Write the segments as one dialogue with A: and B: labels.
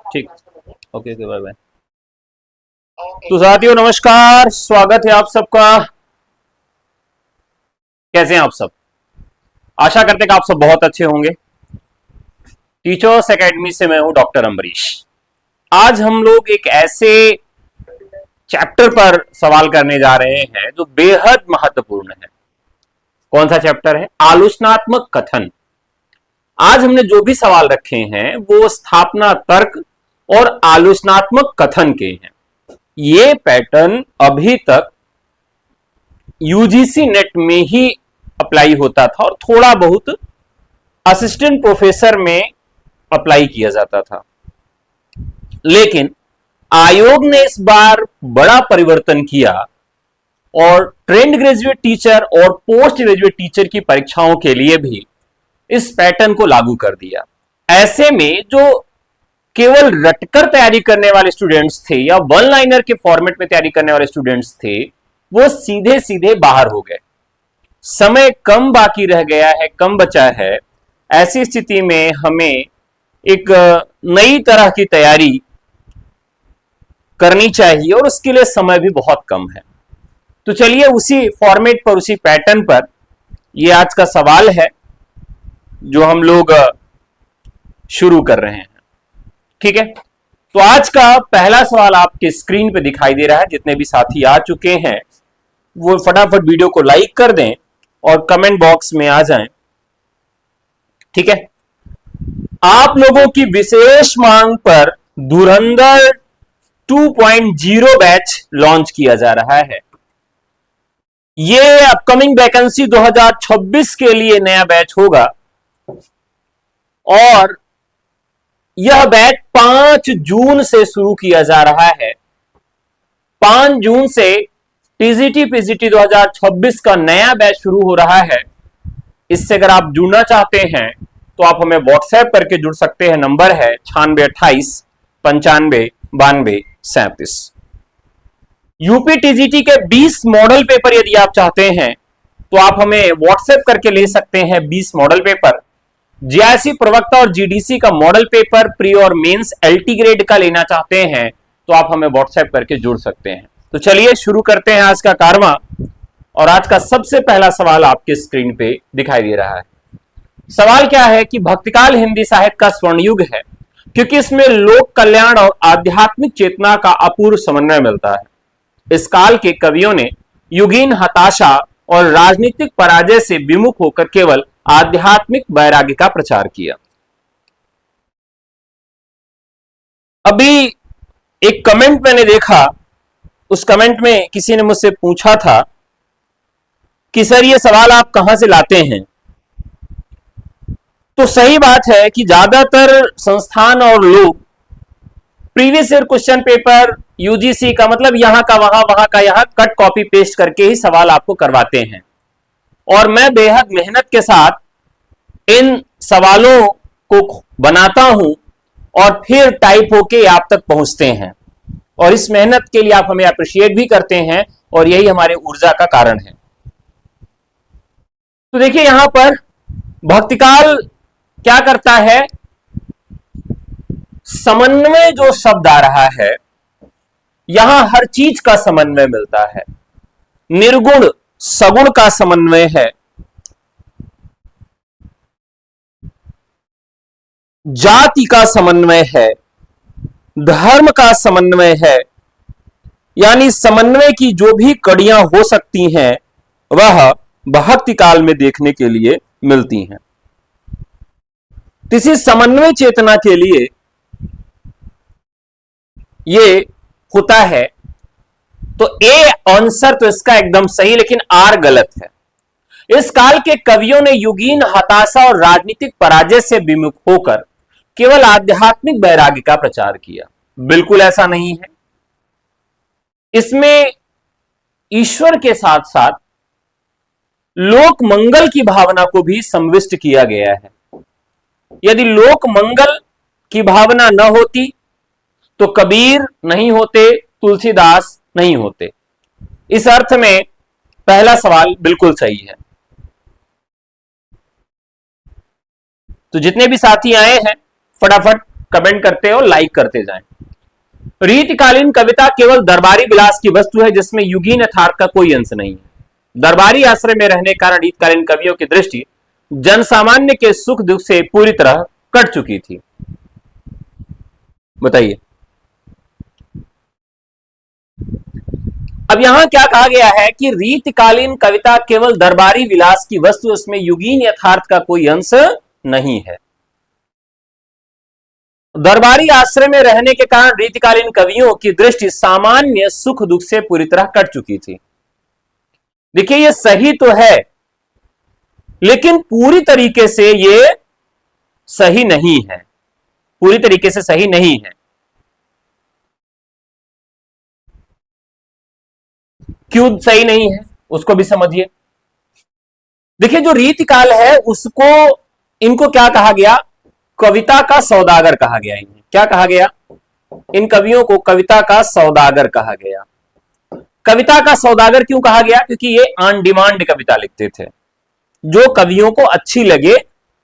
A: ठीक। Okay okay, bye bye. तो साथियों नमस्कार, स्वागत है आप सबका। कैसे हैं आप सब? आशा करते हैं कि आप सब बहुत अच्छे होंगे। टीचर्स एकेडमी से मैं हूं डॉक्टर अम्बरीश। आज हम लोग एक ऐसे चैप्टर पर सवाल करने जा रहे हैं जो बेहद महत्वपूर्ण है। कौन सा चैप्टर है? आलोचनात्मक कथन। आज हमने जो भी सवाल रखे हैं वो स्थापना तर्क और आलोचनात्मक कथन के हैं। ये पैटर्न अभी तक यूजीसी नेट में ही अप्लाई होता था और थोड़ा बहुत असिस्टेंट प्रोफेसर में अप्लाई किया जाता था, लेकिन आयोग ने इस बार बड़ा परिवर्तन किया और ट्रेंड ग्रेजुएट टीचर और पोस्ट ग्रेजुएट टीचर की परीक्षाओं के लिए भी इस पैटर्न को लागू कर दिया। ऐसे में जो केवल रटकर तैयारी करने वाले स्टूडेंट्स थे या वन लाइनर के फॉर्मेट में तैयारी करने वाले स्टूडेंट्स थे, वो सीधे सीधे बाहर हो गए। समय कम बाकी रह गया है, कम बचा है। ऐसी स्थिति में हमें एक नई तरह की तैयारी करनी चाहिए और उसके लिए समय भी बहुत कम है। तो चलिए उसी फॉर्मेट पर, उसी पैटर्न पर ये आज का सवाल है जो हम लोग शुरू कर रहे हैं। ठीक है, तो आज का पहला सवाल आपके स्क्रीन पे दिखाई दे रहा है। जितने भी साथी आ चुके हैं वो फटाफट वीडियो को लाइक कर दें और कमेंट बॉक्स में आ जाएं। ठीक है, आप लोगों की विशेष मांग पर धुरंधर 2.0 बैच लॉन्च किया जा रहा है। ये अपकमिंग वैकेंसी 2026 के लिए नया बैच होगा और यह बैच 5 जून से शुरू किया जा रहा है। 5 जून से टीजीटी पीजीटी 2026 का नया बैच शुरू हो रहा है। इससे अगर आप जुड़ना चाहते हैं तो आप हमें व्हाट्सएप करके जुड़ सकते हैं। नंबर है 9628 95 92 37। यूपी टीजीटी के 20 मॉडल पेपर यदि आप चाहते हैं तो आप हमें व्हाट्सएप करके ले सकते हैं। 20 मॉडल पेपर, जीआईसी प्रवक्ता और जीडीसी का मॉडल पेपर, प्री और मेंस एलटी ग्रेड का लेना चाहते हैं तो आप हमें व्हाट्सएप करके जुड़ सकते हैं। तो चलिए शुरू करते हैं आज का कारवां। और आज का सबसे पहला सवाल आपके स्क्रीन पे दिखाई दे रहा है। सवाल क्या है कि भक्तिकाल हिंदी साहित्य का स्वर्ण युग है क्योंकि इसमें लोक कल्याण और आध्यात्मिक चेतना का अपूर्व समन्वय मिलता है। इस काल के कवियों ने युगीन हताशा और राजनीतिक पराजय से विमुख होकर केवल आध्यात्मिक वैराग्य का प्रचार किया। अभी एक कमेंट मैंने देखा, उस कमेंट में किसी ने मुझसे पूछा था कि सर ये सवाल आप कहां से लाते हैं। तो सही बात है कि ज्यादातर संस्थान और लोग previous year question paper UGC का, मतलब यहां का वहां, वहां का यहां, कट कॉपी पेस्ट करके ही सवाल आपको करवाते हैं और मैं बेहद मेहनत के साथ इन सवालों को बनाता हूं और फिर टाइप होके आप तक पहुंचते हैं और इस मेहनत के लिए आप हमें अप्रिशिएट भी करते हैं और यही हमारे ऊर्जा का कारण है। तो देखिए यहां पर भक्तिकाल क्या करता है, समन्वय जो शब्द आ रहा है, यहां हर चीज का समन्वय मिलता है। निर्गुण सगुण का समन्वय है, जाति का समन्वय है, धर्म का समन्वय है, यानी समन्वय की जो भी कड़ियां हो सकती हैं वह भक्ति काल में देखने के लिए मिलती हैं। इसी समन्वय चेतना के लिए ये होता है। तो ए आंसर तो इसका एकदम सही, लेकिन आर गलत है। इस काल के कवियों ने युगीन हताशा और राजनीतिक पराजय से विमुख होकर केवल आध्यात्मिक वैराग्य का प्रचार किया। बिल्कुल ऐसा नहीं है। इसमें ईश्वर के साथ साथ लोक मंगल की भावना को भी संविष्ट किया गया है। यदि लोक मंगल की भावना न होती तो कबीर नहीं होते, तुलसीदास नहीं होते। इस अर्थ में पहला सवाल बिल्कुल सही है। तो जितने भी साथी आए हैं फटाफट कमेंट करते और लाइक करते जाएं। रीतिकालीन कविता केवल दरबारी विलास की वस्तु है जिसमें युगीन यथार्थ का कोई अंश नहीं है। दरबारी आश्रय में रहने के कारण रीतिकालीन कवियों की दृष्टि जनसामान्य के सुख दुख से पूरी तरह कट चुकी थी। बताइए अब यहां क्या कहा गया है कि रीतिकालीन कविता केवल दरबारी विलास की वस्तु, इसमें युगीन यथार्थ का कोई अंश नहीं है। दरबारी आश्रय में रहने के कारण रीतिकालीन कवियों की दृष्टि सामान्य सुख दुख से पूरी तरह कट चुकी थी। देखिए ये सही तो है, लेकिन पूरी तरीके से ये सही नहीं है, पूरी तरीके से सही नहीं है। क्यों सही नहीं है उसको भी समझिए। देखिए जो रीतिकाल है उसको, इनको क्या कहा गया, कविता का सौदागर कहा गया। इन्हें क्या कहा गया, इन कवियों को कविता का सौदागर कहा गया। कविता का सौदागर क्यों कहा गया, क्योंकि ये ऑन डिमांड कविता लिखते थे। जो कवियों को अच्छी लगे,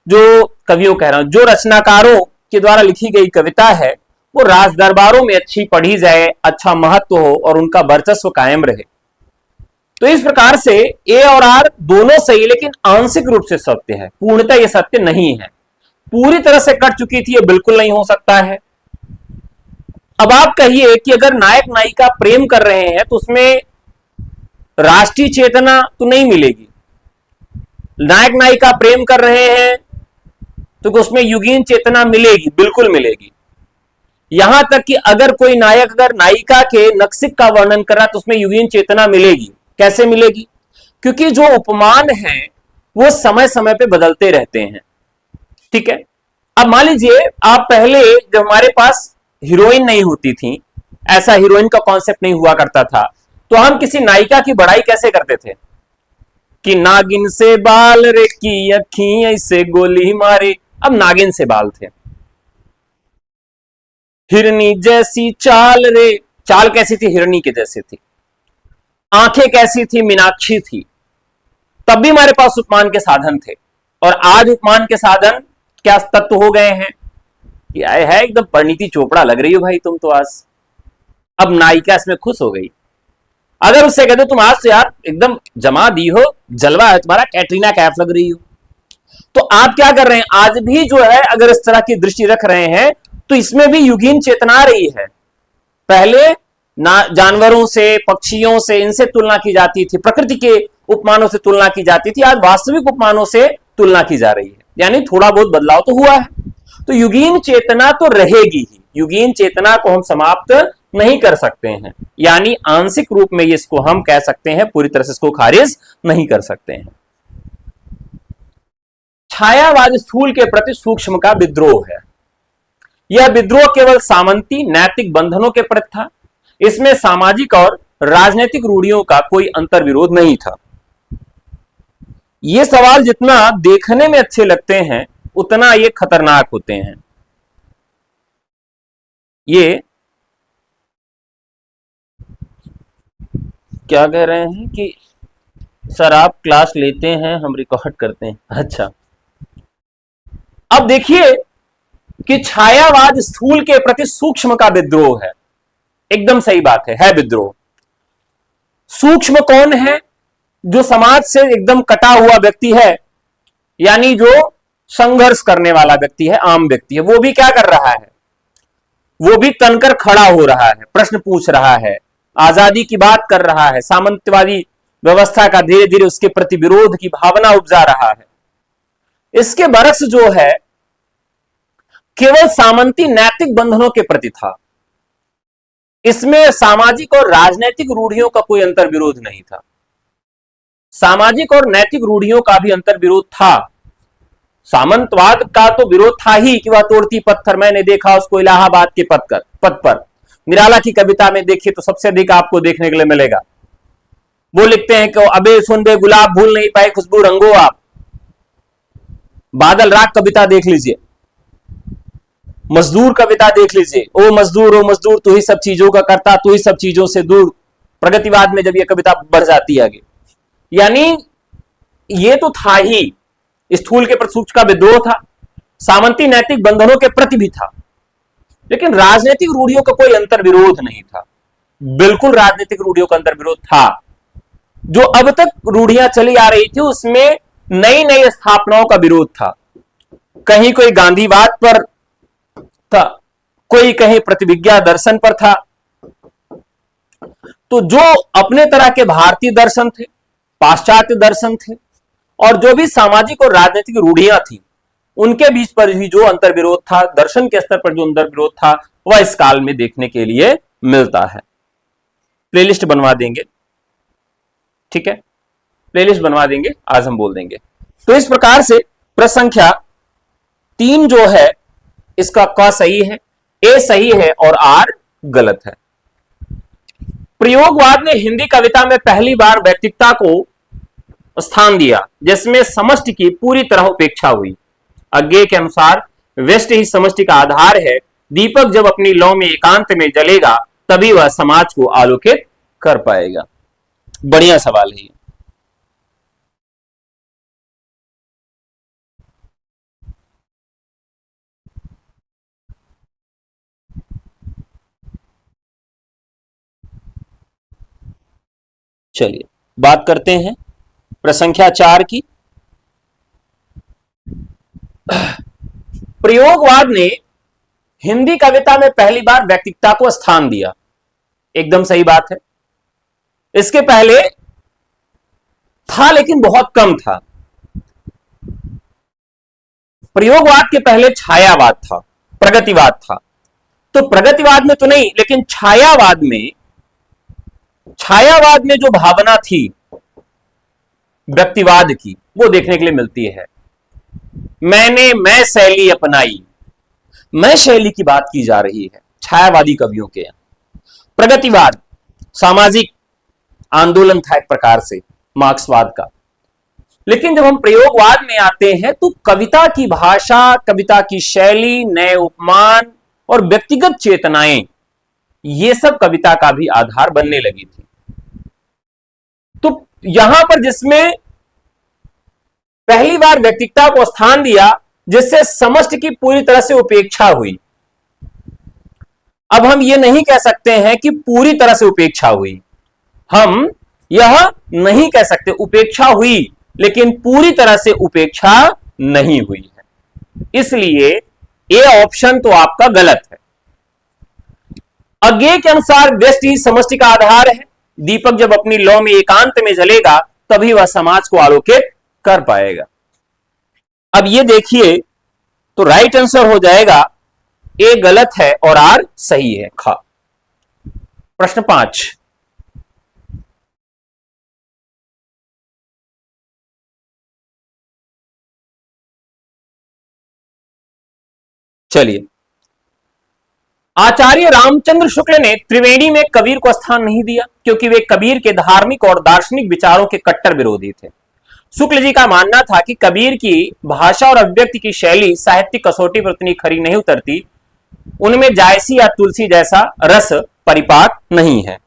A: जो कवियों कह रहा हूं, जो रचनाकारों के द्वारा लिखी गई कविता है वो राज दरबारों में अच्छी पढ़ी जाए, अच्छा महत्व हो और उनका वर्चस्व कायम रहे। तो इस प्रकार से ए और आर दोनों सही, लेकिन आंशिक रूप से सत्य है, पूर्णतः यह सत्य नहीं है। पूरी तरह से कट चुकी थी, यह बिल्कुल नहीं हो सकता है। अब आप कहिए कि अगर नायक नायिका प्रेम कर रहे हैं तो उसमें राष्ट्रीय चेतना तो नहीं मिलेगी। नायक नायिका प्रेम कर रहे हैं तो उसमें युगीन चेतना मिलेगी, बिल्कुल मिलेगी। यहां तक कि अगर कोई नायक अगर नायिका के नक्सिक का वर्णन कर रहा है तो उसमें युगीन चेतना मिलेगी। कैसे मिलेगी, क्योंकि जो उपमान है वो समय समय पे बदलते रहते हैं। ठीक है, अब मान लीजिए आप पहले जब हमारे पास हीरोइन नहीं होती थी, ऐसा हीरोइन का कॉन्सेप्ट नहीं हुआ करता था, तो हम किसी नायिका की बड़ाई कैसे करते थे कि नागिन से बाल रे की अखियां से गोली मारे। अब नागिन से बाल थे, हिरनी जैसी चाल रे, चाल कैसी थी, हिरनी के जैसी थी। आंखें कैसी थी, मीनाक्षी थी। तब भी हमारे पास उपमान के साधन थे। और आज उपमान के साधन क्या तत्व हो गए हैं, क्या है, एकदम परिणीति चोपड़ा लग रही हो भाई तुम तो आज। अब नायिका इसमें खुश हो गई। अगर उससे कहते तुम आज से यार एकदम जमा दी हो, जलवा है तुम्हारा, कैटरीना कैफ लग रही हो, तो आप क्या कर रहे हैं, आज भी जो है अगर इस तरह की दृष्टि रख रहे हैं तो इसमें भी युगीन चेतना आ रही है। पहले जानवरों से, पक्षियों से, इनसे तुलना की जाती थी, प्रकृति के उपमानों से तुलना की जाती थी, आज वास्तविक उपमानों से तुलना की जा रही है। यानी थोड़ा बहुत बदलाव तो हुआ है। तो युगीन चेतना तो रहेगी ही, युगीन चेतना को हम समाप्त नहीं कर सकते हैं। यानी आंशिक रूप में इसको हम कह सकते हैं, पूरी तरह से इसको खारिज नहीं कर सकते हैं। छायावाद स्थूल के प्रति सूक्ष्म का विद्रोह है। यह विद्रोह केवल सामंती नैतिक बंधनों के प्रति था। इसमें सामाजिक और राजनीतिक रूढ़ियों का कोई अंतर्विरोध नहीं था। ये सवाल जितना देखने में अच्छे लगते हैं उतना ये खतरनाक होते हैं। ये क्या कह रहे हैं कि सर आप क्लास लेते हैं, हम रिकॉर्ड करते हैं। अच्छा, अब देखिए कि छायावाद स्थूल के प्रति सूक्ष्म का विद्रोह है। एकदम सही बात है विद्रोह। सूक्ष्म कौन है, जो समाज से एकदम कटा हुआ व्यक्ति है, यानी जो संघर्ष करने वाला व्यक्ति है, आम व्यक्ति है, वो भी क्या कर रहा है, वो भी तनकर खड़ा हो रहा है, प्रश्न पूछ रहा है, आजादी की बात कर रहा है, सामंतवादी व्यवस्था का धीरे धीरे उसके प्रति विरोध की भावना उपजा रहा है। इसके बरक्स जो है केवल सामंती नैतिक बंधनों के प्रति था। इसमें सामाजिक और राजनैतिक रूढ़ियों का कोई अंतर्विरोध नहीं था। सामाजिक और नैतिक रूढ़ियों का भी अंतर्विरोध था। सामंतवाद का तो विरोध था ही कि वह तोड़ती पत्थर, मैंने देखा उसको इलाहाबाद के पथ पर। निराला की कविता में देखिए तो सबसे अधिक आपको देखने के लिए मिलेगा। वो लिखते हैं कि अबे सुन बे गुलाब भूल नहीं पाए खुशबू रंगो आप। बादल राग कविता देख लीजिए, मजदूर कविता देख लीजिए, ओ मजदूर तू ही सब चीजों का करता, तू ही सब चीजों से दूर। प्रगतिवाद में जब यह कविता बढ़ जाती है आगे, यानी ये तो था ही, स्थूल के प्रति सूक्ष्म का विद्रोह था, सामंती नैतिक बंधनों के प्रति भी था। लेकिन राजनीतिक रूढ़ियों का कोई अंतर्विरोध नहीं था। बिल्कुल राजनीतिक रूढ़ियों का अंतर्विरोध था। जो अब तक रूढ़ियां चली आ रही थी उसमें नई नई स्थापनाओं का विरोध था। कहीं कोई गांधीवाद पर था, कोई कहीं प्रतिविज्ञा दर्शन पर था। तो जो अपने तरह के भारतीय दर्शन थे, पाश्चात्य दर्शन थे, और जो भी सामाजिक और राजनीतिक रूढ़ियां थी, उनके बीच पर भी जो अंतर्विरोध था, दर्शन के स्तर पर जो अंतर्विरोध था, वह इस काल में देखने के लिए मिलता है। प्लेलिस्ट बनवा देंगे, ठीक है, प्लेलिस्ट बनवा देंगे, आज हम बोल देंगे। तो इस प्रकार से प्रश्न संख्या 3 जो है इसका क सही है, ए सही है और आर गलत है। प्रयोगवाद ने हिंदी कविता में पहली बार व्यक्तिकता को स्थान दिया, जिसमें समष्टि की पूरी तरह उपेक्षा हुई। अज्ञेय के अनुसार व्यष्टि ही समष्टि का आधार है। दीपक जब अपनी लौ में एकांत में जलेगा तभी वह समाज को आलोकित कर पाएगा। बढ़िया सवाल है ये। चलिए बात करते हैं प्रश्न संख्या 4 की। प्रयोगवाद ने हिंदी कविता में पहली बार व्यक्तिकता को स्थान दिया, एकदम सही बात है। इसके पहले था लेकिन बहुत कम था। प्रयोगवाद के पहले छायावाद था, प्रगतिवाद था। तो प्रगतिवाद में तो नहीं, लेकिन छायावाद में जो भावना थी व्यक्तिवाद की, वो देखने के लिए मिलती है। मैं शैली अपनाई, मैं शैली की बात की जा रही है छायावादी कवियों के यहां। प्रगतिवाद सामाजिक आंदोलन था एक प्रकार से मार्क्सवाद का। लेकिन जब हम प्रयोगवाद में आते हैं तो कविता की भाषा, कविता की शैली, नए उपमान और व्यक्तिगत चेतनाएं, ये सब कविता का भी आधार बनने लगी थी। तो यहां पर जिसमें पहली बार व्यक्तिगता को स्थान दिया, जिससे समष्टि की पूरी तरह से उपेक्षा हुई। अब हम यह नहीं कह सकते हैं कि पूरी तरह से उपेक्षा हुई, हम यह नहीं कह सकते। उपेक्षा हुई लेकिन पूरी तरह से उपेक्षा नहीं हुई है, इसलिए ए ऑप्शन तो आपका गलत है। अज्ञेय के अनुसार व्यष्टि समष्टि का आधार है। दीपक जब अपनी लौ में एकांत में जलेगा तभी वह समाज को आलोकित कर पाएगा। अब ये देखिए तो राइट आंसर हो जाएगा ए गलत है और आर सही है, ख। प्रश्न 5, चलिए। आचार्य रामचंद्र शुक्ल ने त्रिवेणी में कबीर को स्थान नहीं दिया क्योंकि वे कबीर के धार्मिक और दार्शनिक विचारों के कट्टर विरोधी थे। शुक्ल जी का मानना था कि कबीर की भाषा और अभिव्यक्ति की शैली साहित्यिक कसौटी पर उतनी खरी नहीं उतरती, उनमें जायसी या तुलसी जैसा रस परिपाक नहीं है।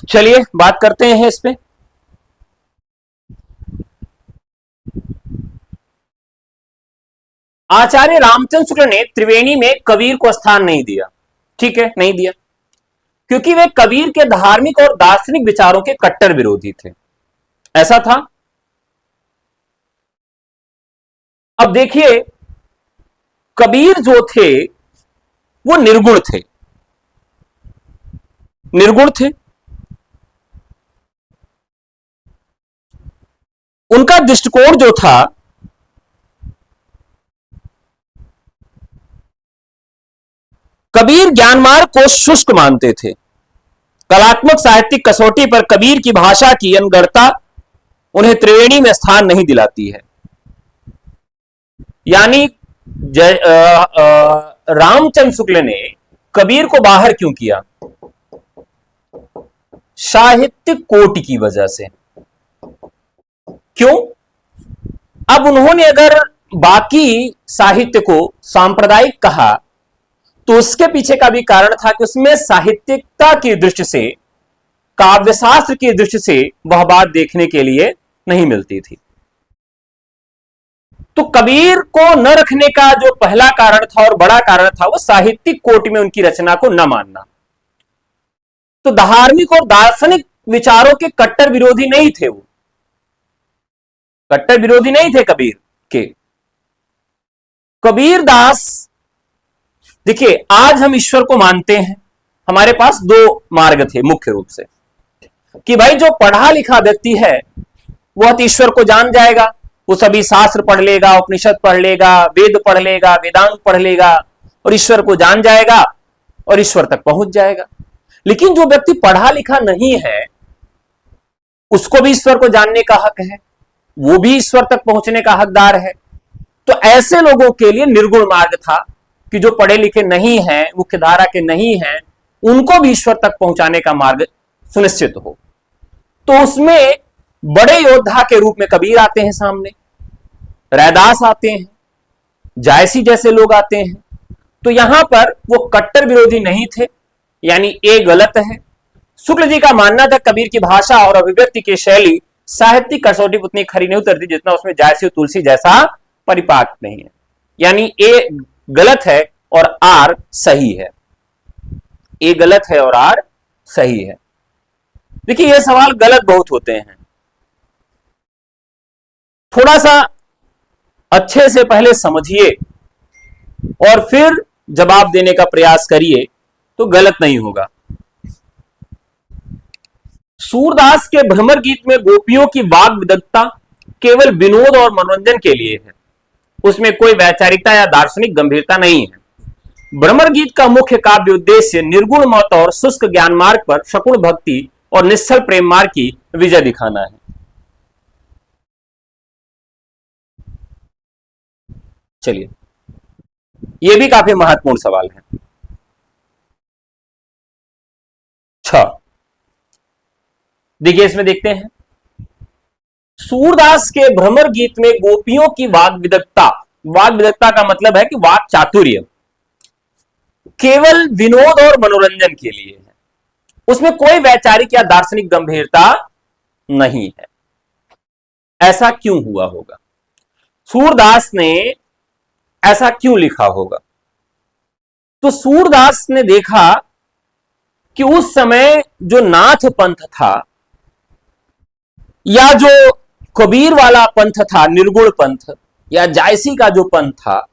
A: चलिए बात करते हैं इस पे। आचार्य रामचंद्र शुक्ल ने त्रिवेणी में कबीर को स्थान नहीं दिया, ठीक है, नहीं दिया क्योंकि वे कबीर के धार्मिक और दार्शनिक विचारों के कट्टर विरोधी थे, ऐसा था। अब देखिए कबीर जो थे वो निर्गुण थे, निर्गुण थे। उनका दृष्टिकोण जो था कबीर ज्ञान मार्ग को शुष्क मानते थे। कलात्मक साहित्यिक कसौटी पर कबीर की भाषा की अनगढ़ता उन्हें त्रिवेणी में स्थान नहीं दिलाती है। यानी रामचंद्र शुक्ल ने कबीर को बाहर क्यों किया? साहित्यिक कोटि की वजह से। क्यों? अब उन्होंने अगर बाकी साहित्य को सांप्रदायिक कहा तो उसके पीछे का भी कारण था कि उसमें साहित्यिकता की दृष्टि से, काव्यशास्त्र की दृष्टि से वह बात देखने के लिए नहीं मिलती थी। तो कबीर को न रखने का जो पहला कारण था और बड़ा कारण था वो साहित्यिक कोटि में उनकी रचना को न मानना। तो धार्मिक और दार्शनिक विचारों के कट्टर विरोधी नहीं थे, वो कट्टर विरोधी नहीं थे कबीर के। कबीर दास, देखिए आज हम ईश्वर को मानते हैं, हमारे पास दो मार्ग थे मुख्य रूप से, कि भाई जो पढ़ा लिखा व्यक्ति है वह ईश्वर को जान जाएगा, वो सभी शास्त्र पढ़ लेगा, उपनिषद पढ़ लेगा, वेद पढ़ लेगा, वेदांत पढ़ लेगा और ईश्वर को जान जाएगा और ईश्वर तक पहुंच जाएगा। लेकिन जो व्यक्ति पढ़ा लिखा नहीं है उसको भी ईश्वर को जानने का हक है, वो भी ईश्वर तक पहुंचने का हकदार है। तो ऐसे लोगों के लिए निर्गुण मार्ग था कि जो पढ़े लिखे नहीं हैं, मुख्य धारा के नहीं हैं, उनको भी ईश्वर तक पहुंचाने का मार्ग सुनिश्चित हो। तो उसमें बड़े योद्धा के रूप में कबीर आते हैं सामने, रैदास आते हैं, जायसी जैसे लोग आते हैं। तो यहां पर वो कट्टर विरोधी नहीं थे, यानी ए गलत है। शुक्ल जी का मानना था कबीर की भाषा और अभिव्यक्ति की शैली साहित्यिक कसौटी पर उतनी खरी नहीं उतरती जितना उसमें जायसी और तुलसी जैसा परिपाक नहीं है, यानी ए गलत है और आर सही है। ए गलत है और आर सही है। देखिए ये सवाल गलत बहुत होते हैं, थोड़ा सा अच्छे से पहले समझिए और फिर जवाब देने का प्रयास करिए तो गलत नहीं होगा। सूरदास के भ्रमर गीत में गोपियों की वाग विदग्धता केवल विनोद और मनोरंजन के लिए है, उसमें कोई वैचारिकता या दार्शनिक गंभीरता नहीं है। भ्रमर गीत का मुख्य काव्य उद्देश्य निर्गुण मत और शुष्क ज्ञान मार्ग पर सकुण भक्ति और निश्चल प्रेम मार्ग की विजय दिखाना है। चलिए, यह भी काफी महत्वपूर्ण सवाल है। देखिए इसमें देखते हैं, सूरदास के भ्रमर गीत में गोपियों की वाग विदग्धता, वाग विदग्धता का मतलब है कि वाक चातुर्य केवल विनोद और मनोरंजन के लिए है, उसमें कोई वैचारिक या दार्शनिक गंभीरता नहीं है। ऐसा क्यों हुआ होगा? सूरदास ने ऐसा क्यों लिखा होगा? तो सूरदास ने देखा कि उस समय जो नाथ पंथ था या जो कबीर वाला पंथ था, निर्गुण पंथ, या जायसी का जो पंथ था,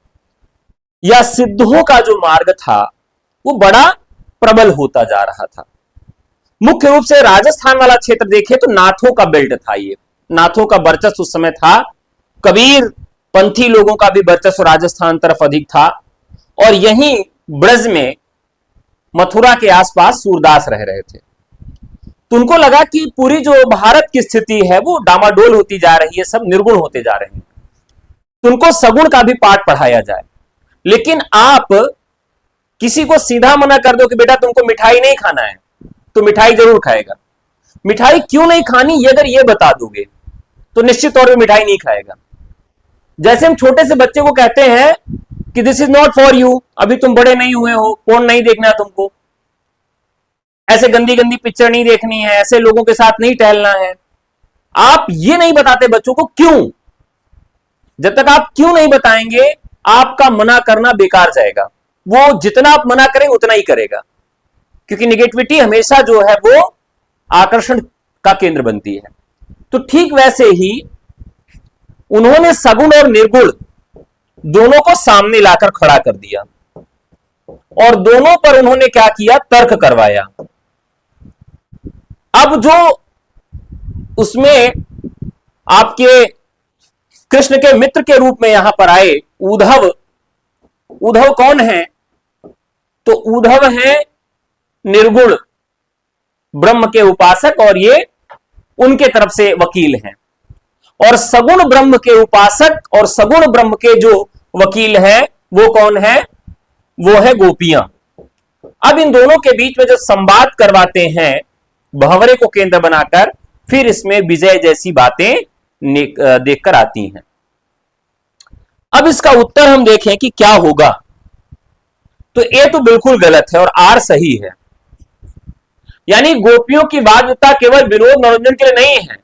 A: या सिद्धों का जो मार्ग था, वो बड़ा प्रबल होता जा रहा था। मुख्य रूप से राजस्थान वाला क्षेत्र देखे तो नाथों का बेल्ट था, ये नाथों का वर्चस्व उस समय था। कबीर पंथी लोगों का भी वर्चस्व राजस्थान तरफ अधिक था और यहीं ब्रज में मथुरा के आसपास सूरदास रह रहे थे। तो उनको लगा कि पूरी जो भारत की स्थिति है वो डामाडोल होती जा रही है, सब निर्गुण होते जा रहे हैं, तो उनको सगुण का भी पाठ पढ़ाया जाए। लेकिन आप किसी को सीधा मना कर दो कि बेटा तुमको मिठाई नहीं खाना है, तो मिठाई जरूर खाएगा। मिठाई क्यों नहीं खानी ये अगर ये बता दोगे तो निश्चित तौर पे मिठाई नहीं खाएगा। जैसे हम छोटे से बच्चे को कहते हैं कि this is not for you, अभी तुम बड़े नहीं हुए हो, फोन नहीं देखना है तुमको, ऐसे गंदी गंदी पिक्चर नहीं देखनी है, ऐसे लोगों के साथ नहीं टहलना है। आप ये नहीं बताते बच्चों को, क्यों? जब तक आप क्यों नहीं बताएंगे आपका मना करना बेकार जाएगा। वो जितना आप मना करें उतना ही करेगा, क्योंकि निगेटिविटी हमेशा जो है वो आकर्षण का केंद्र बनती है। तो ठीक वैसे ही उन्होंने सगुण और निर्गुण दोनों को सामने लाकर खड़ा कर दिया और दोनों पर उन्होंने क्या किया, तर्क करवाया। अब जो उसमें आपके कृष्ण के मित्र के रूप में यहां पर आए उद्धव, उद्धव कौन है? तो उद्धव है निर्गुण ब्रह्म के उपासक और ये उनके तरफ से वकील हैं। और सगुण ब्रह्म के उपासक और सगुण ब्रह्म के जो वकील हैं वो कौन है? वो है गोपियां। अब इन दोनों के बीच में जो संवाद करवाते हैं भंवरे को केंद्र बनाकर फिर इसमें विजय जैसी बातें देखकर आती हैं। अब इसका उत्तर हम देखें कि क्या होगा, तो ए तो बिल्कुल गलत है और आर सही है। यानी गोपियों की बाध्यता केवल विनोद मनोरंजन के लिए नहीं है।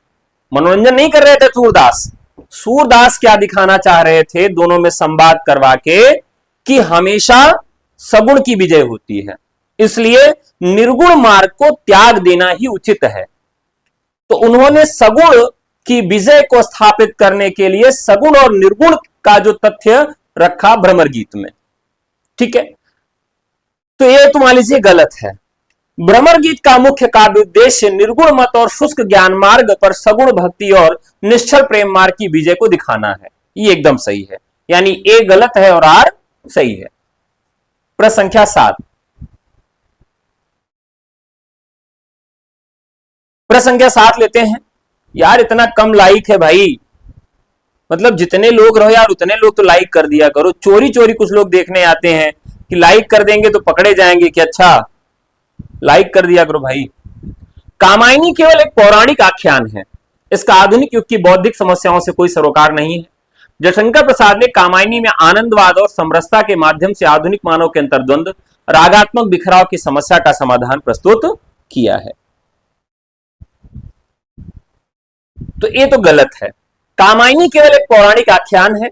A: मनोरंजन नहीं कर रहे थे सूरदास। सूरदास क्या दिखाना चाह रहे थे दोनों में संवाद करवा के कि हमेशा सगुण की विजय होती है, इसलिए निर्गुण मार्ग को त्याग देना ही उचित है। तो उन्होंने सगुण की विजय को स्थापित करने के लिए सगुण और निर्गुण का जो तथ्य रखा भ्रमर गीत में। ठीक है, तो ये तो मान लीजिए गलत है। भ्रमर गीत का मुख्य काव्य उद्देश्य निर्गुण मत और शुष्क ज्ञान मार्ग पर सगुण भक्ति और निश्चल प्रेम मार्ग की विजय को दिखाना है। ये एकदम सही है, यानी ए गलत है और आर सही है। प्रश्न संख्या 7। प्रश्न संख्या 7 लेते हैं। यार इतना कम लाइक है भाई, मतलब जितने लोग रहो यार उतने लोग तो लाइक कर दिया करो। चोरी चोरी कुछ लोग देखने आते हैं कि लाइक कर देंगे तो पकड़े जाएंगे कि अच्छा लाइक कर दिया करो भाई। कामायनी केवल एक पौराणिक आख्यान है, इसका आधुनिक युग की बौद्धिक समस्याओं से कोई सरोकार नहीं है। जयशंकर प्रसाद ने कामायनी में आनंदवाद और समरसता के माध्यम से आधुनिक मानव के अंतर्द्वंद रागात्मक बिखराव की समस्या का समाधान प्रस्तुत किया है। तो ये तो गलत है। कामायनी केवल एक पौराणिक आख्यान है,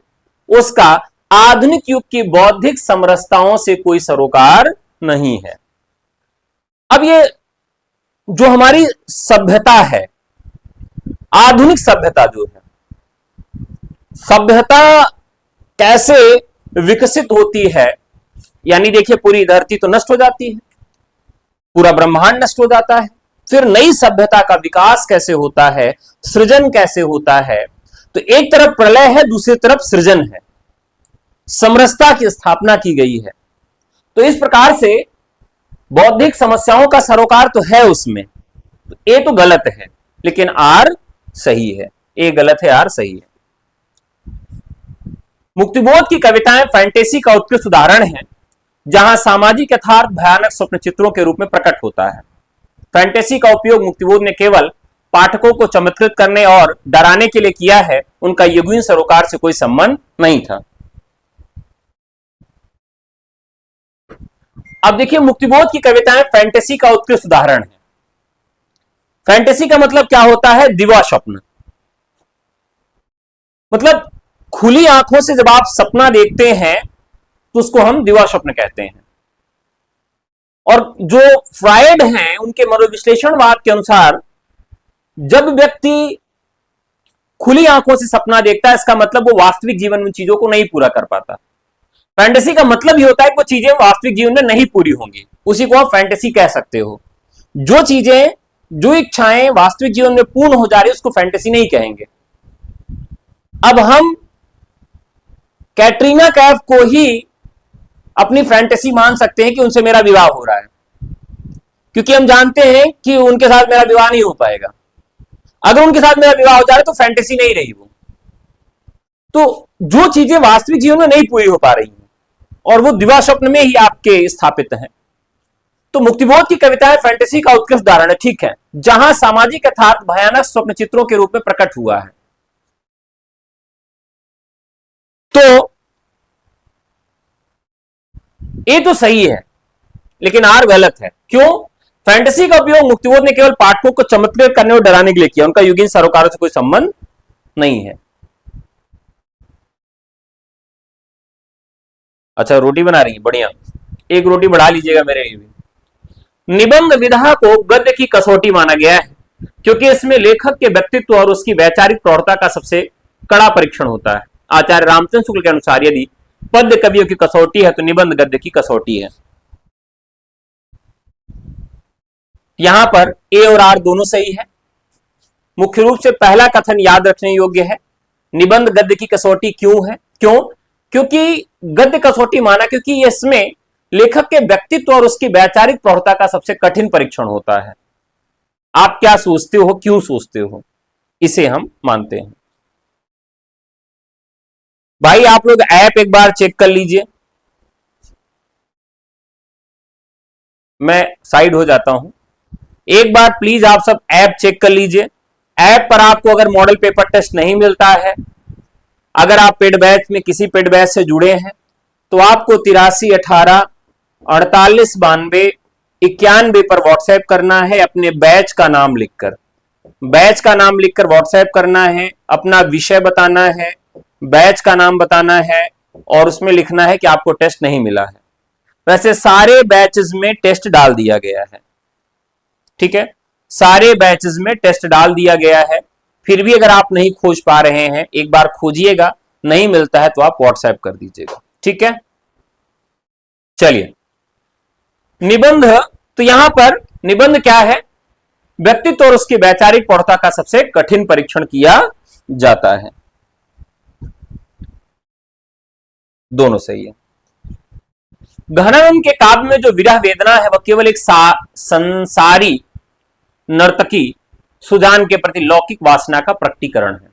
A: उसका आधुनिक युग की बौद्धिक समरसताओं से कोई सरोकार नहीं है। अब ये जो हमारी सभ्यता है, आधुनिक सभ्यता जो है, सभ्यता कैसे विकसित होती है, यानी देखिए पूरी धरती तो नष्ट हो जाती है, पूरा ब्रह्मांड नष्ट हो जाता है, फिर नई सभ्यता का विकास कैसे होता है, सृजन कैसे होता है। तो एक तरफ प्रलय है, दूसरी तरफ सृजन है, समरसता की स्थापना की गई है। तो इस प्रकार से बौद्धिक समस्याओं का सरोकार तो है उसमें। तो ए तो गलत है लेकिन आर सही है। ए गलत है, आर सही है। मुक्तिबोध की कविताएं फैंटेसी का उत्कृष्ट उदाहरण है, जहां सामाजिक यथार्थ भयानक स्वप्न चित्रों के रूप में प्रकट होता है। फैंटेसी का उपयोग मुक्तिबोध ने केवल पाठकों को चमत्कृत करने और डराने के लिए किया है, उनका युगीन सरोकार से कोई संबंध नहीं था। अब देखिए मुक्तिबोध की कविताएं फैंटेसी का उत्कृष्ट उदाहरण है। फैंटेसी का मतलब क्या होता है? दिवा स्वप्न। मतलब खुली आंखों से जब आप सपना देखते हैं तो उसको हम दिवा स्वप्न कहते हैं। और जो फ्रायड हैं उनके मनोविश्लेषणवाद के अनुसार जब व्यक्ति खुली आंखों से सपना देखता है, इसका मतलब वो वास्तविक जीवन में चीजों को नहीं पूरा कर पाता। फैंटेसी का मतलब ही होता है कि वो चीजें वास्तविक जीवन में नहीं पूरी होंगी, उसी को आप फैंटेसी कह सकते हो। जो चीजें, जो इच्छाएं वास्तविक जीवन में पूर्ण हो जा रही है उसको फैंटेसी नहीं कहेंगे। अब हम कैटरीना कैफ को ही अपनी फैंटेसी मान सकते हैं कि उनसे मेरा विवाह हो रहा है, क्योंकि हम जानते हैं कि उनके साथ मेरा विवाह नहीं हो पाएगा। अगर उनके साथ मेरा विवाह हो जा रहा है तो फैंटेसी नहीं रही वो। तो जो चीजें वास्तविक जीवन में नहीं पूरी हो पा रही हैं और वो दिवा स्वप्न में ही आपके स्थापित हैं, तो मुक्तिबोध की कविताएं फैंटेसी का उत्कृष्ट उदाहरण है, ठीक है, जहां सामाजिक यथार्थ भयानक स्वप्न चित्रों के रूप में प्रकट हुआ है। तो ये तो सही है लेकिन आर गलत है। क्यों? फैंटेसी का उपयोग मुक्तिबोध ने केवल पाठकों को चमत्कृत करने और डराने के लिए किया, उनका युगीन सरोकारों से कोई संबंध नहीं है। अच्छा रोटी बना रही है, बढ़िया, एक रोटी बढ़ा लीजिएगा मेरे लिए भी। निबंध विधा को गद्य की कसौटी माना गया है क्योंकि इसमें लेखक के व्यक्तित्व और उसकी वैचारिक प्रौढ़ता का सबसे कड़ा परीक्षण होता है। आचार्य रामचंद्र शुक्ल के अनुसार यदि पद्य कवियों की कसौटी है तो निबंध गद्य की कसौटी है। यहां पर ए और आर दोनों सही है। मुख्य रूप से पहला कथन याद रखने योग्य है। निबंध गद्य की कसौटी क्यों है? क्योंकि गद्य कसौटी माना क्योंकि इसमें लेखक के व्यक्तित्व और उसकी वैचारिक प्रौढ़ता का सबसे कठिन परीक्षण होता है। आप क्या सोचते हो, क्यों सोचते हो, इसे हम मानते हैं। भाई आप लोग ऐप एक बार चेक कर लीजिए, मैं साइड हो जाता हूं। एक बार प्लीज आप सब ऐप चेक कर लीजिए। ऐप पर आपको अगर मॉडल पेपर टेस्ट नहीं मिलता है, अगर आप पेड बैच में किसी पेड बैच से जुड़े हैं, तो आपको 8318 4892 91 पर व्हाट्सएप करना है, अपने बैच का नाम लिखकर। बैच का नाम लिखकर व्हाट्सएप करना है, अपना विषय बताना है, बैच का नाम बताना है और उसमें लिखना है कि आपको टेस्ट नहीं मिला है। वैसे सारे बैचेस में टेस्ट डाल दिया गया है, ठीक है, सारे बैचेस में टेस्ट डाल दिया गया है। फिर भी अगर आप नहीं खोज पा रहे हैं, एक बार खोजिएगा, नहीं मिलता है तो आप व्हाट्सएप कर दीजिएगा, ठीक है। चलिए, निबंध। तो यहां पर निबंध क्या है? व्यक्तित्व और उसकी वैचारिक प्रौढ़ता का सबसे कठिन परीक्षण किया जाता है। दोनों सही है। गहनानंद के काव्य में जो विरह वेदना है वह केवल एक संसारी नर्तकी सुजान के प्रति लौकिक वासना का प्रकटीकरण है।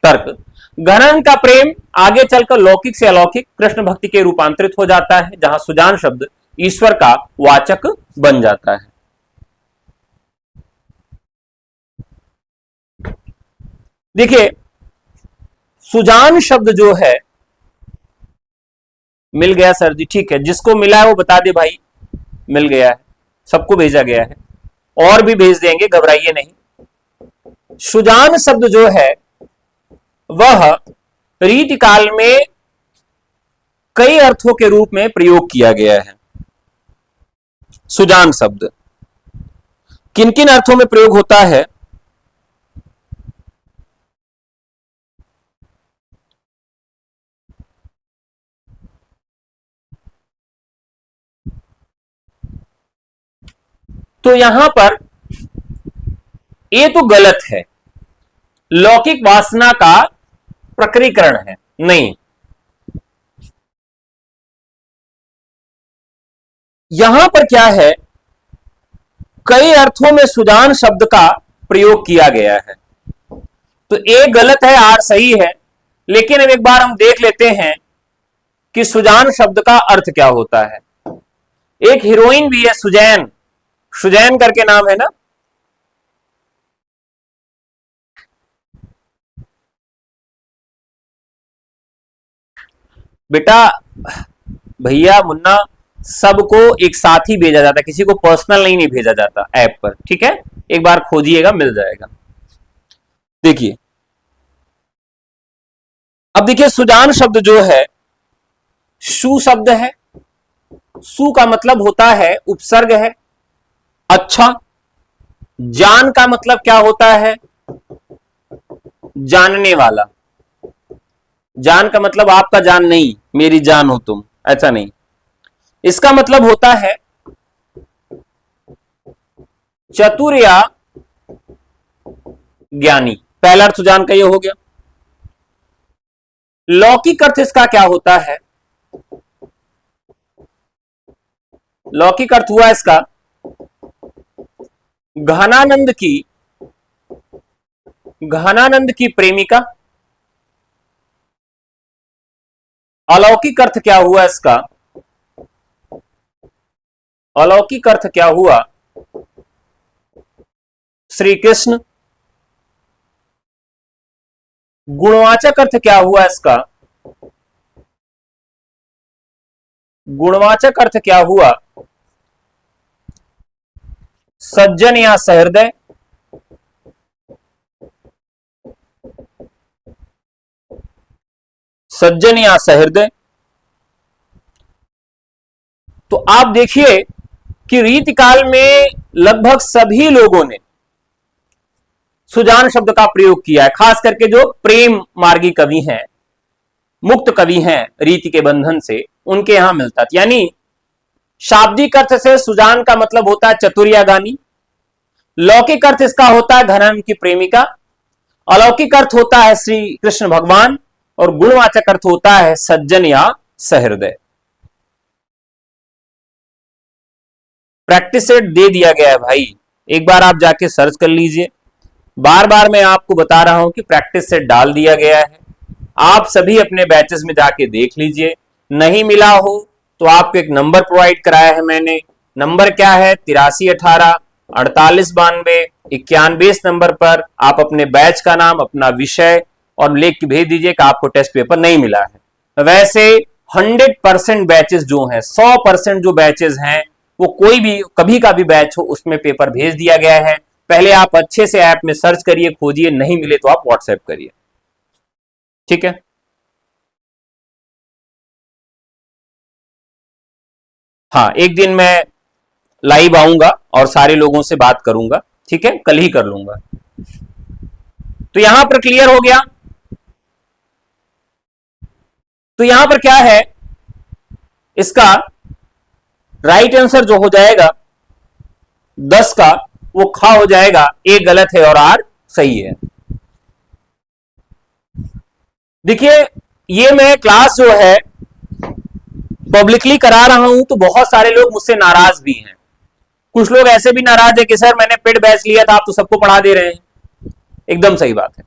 A: तर्क। गहनानंद का प्रेम आगे चलकर लौकिक से अलौकिक कृष्ण भक्ति के रूपांतरित हो जाता है, जहां सुजान शब्द ईश्वर का वाचक बन जाता है। देखिए, सुजान शब्द जो है, मिल गया सर जी, ठीक है, जिसको मिला है वो बता दे भाई, मिल गया है, सबको भेजा गया है, और भी भेज देंगे, घबराइए नहीं। सुजान शब्द जो है वह रीतिकाल में कई अर्थों के रूप में प्रयोग किया गया है। सुजान शब्द किन किन अर्थों में प्रयोग होता है? तो यहां पर ये तो गलत है, लौकिक वासना का प्रकटीकरण है, नहीं। यहां पर क्या है, कई अर्थों में सुजान शब्द का प्रयोग किया गया है। तो ए गलत है, आर सही है। लेकिन अब एक बार हम देख लेते हैं कि सुजान शब्द का अर्थ क्या होता है। एक हीरोइन भी है सुजैन, सुजैन करके नाम है ना। बेटा भैया मुन्ना, सबको एक साथ ही भेजा जाता है, किसी को पर्सनल नहीं भेजा जाता ऐप पर, ठीक है। एक बार खोजिएगा, मिल जाएगा। देखिए, अब देखिए, सुजान शब्द जो है, सु शब्द है, सु का मतलब होता है उपसर्ग है, अच्छा। जान का मतलब क्या होता है? जानने वाला। जान का मतलब आपका जान नहीं, मेरी जान हो तुम, ऐसा नहीं। इसका मतलब होता है चतुर या ज्ञानी। पहला अर्थ सुजान का ये हो गया। लौकिक अर्थ इसका क्या होता है? लौकिक अर्थ हुआ इसका घनानंद की प्रेमिका। अलौकिक अर्थ क्या हुआ इसका? अलौकिक अर्थ क्या हुआ? श्री कृष्ण। गुणवाचक अर्थ क्या हुआ इसका? गुणवाचक अर्थ क्या हुआ? सज्जन या सहृदय। सज्जन या सहृदय। तो आप देखिए कि रीतिकाल में लगभग सभी लोगों ने सुजान शब्द का प्रयोग किया है, खास करके जो प्रेम मार्गी कवि हैं, मुक्त कवि हैं रीति के बंधन से, उनके यहां मिलता है। यानी शाब्दिक अर्थ से सुजान का मतलब होता है चतुर या ज्ञानी। लौकिक अर्थ इसका होता है घनानंद की प्रेमिका। अलौकिक अर्थ होता है श्री कृष्ण भगवान और गुणवाचक अर्थ होता है सज्जन या सहृदय। प्रैक्टिस सेट दे दिया गया है भाई, एक बार आप जाके सर्च कर लीजिए। बार बार मैं आपको बता रहा हूं कि प्रैक्टिस सेट डाल दिया गया है, आप सभी अपने बैचेस में जाके देख लीजिए। नहीं मिला हो तो आपको एक नंबर प्रोवाइड कराया है मैंने, नंबर क्या है? 8318 4892 91 इस नंबर पर आप अपने बैच का नाम, अपना विषय और लिख के भेज दीजिए कि आपको टेस्ट पेपर नहीं मिला है। वैसे 100% बैचेस जो हैं, 100% जो बैचेस हैं, वो कोई भी कभी का भी बैच हो उसमें पेपर भेज दिया गया है। पहले आप अच्छे से ऐप में सर्च करिए, खोजिए, नहीं मिले तो आप व्हाट्सएप करिए, ठीक है। हाँ, एक दिन मैं लाइव आऊंगा और सारे लोगों से बात करूंगा, ठीक है, कल ही कर लूंगा। तो यहां पर क्लियर हो गया। तो यहां पर क्या है, इसका राइट आंसर जो हो जाएगा 10 का, वो खा हो जाएगा, ए गलत है और आर सही है। देखिए, ये मैं क्लास जो है पब्लिकली करा रहा हूं तो बहुत सारे लोग मुझसे नाराज भी हैं। कुछ लोग ऐसे भी नाराज है कि सर मैंने पेड बैच लिया था, आप तो सबको पढ़ा दे रहे हैं। एकदम सही बात है।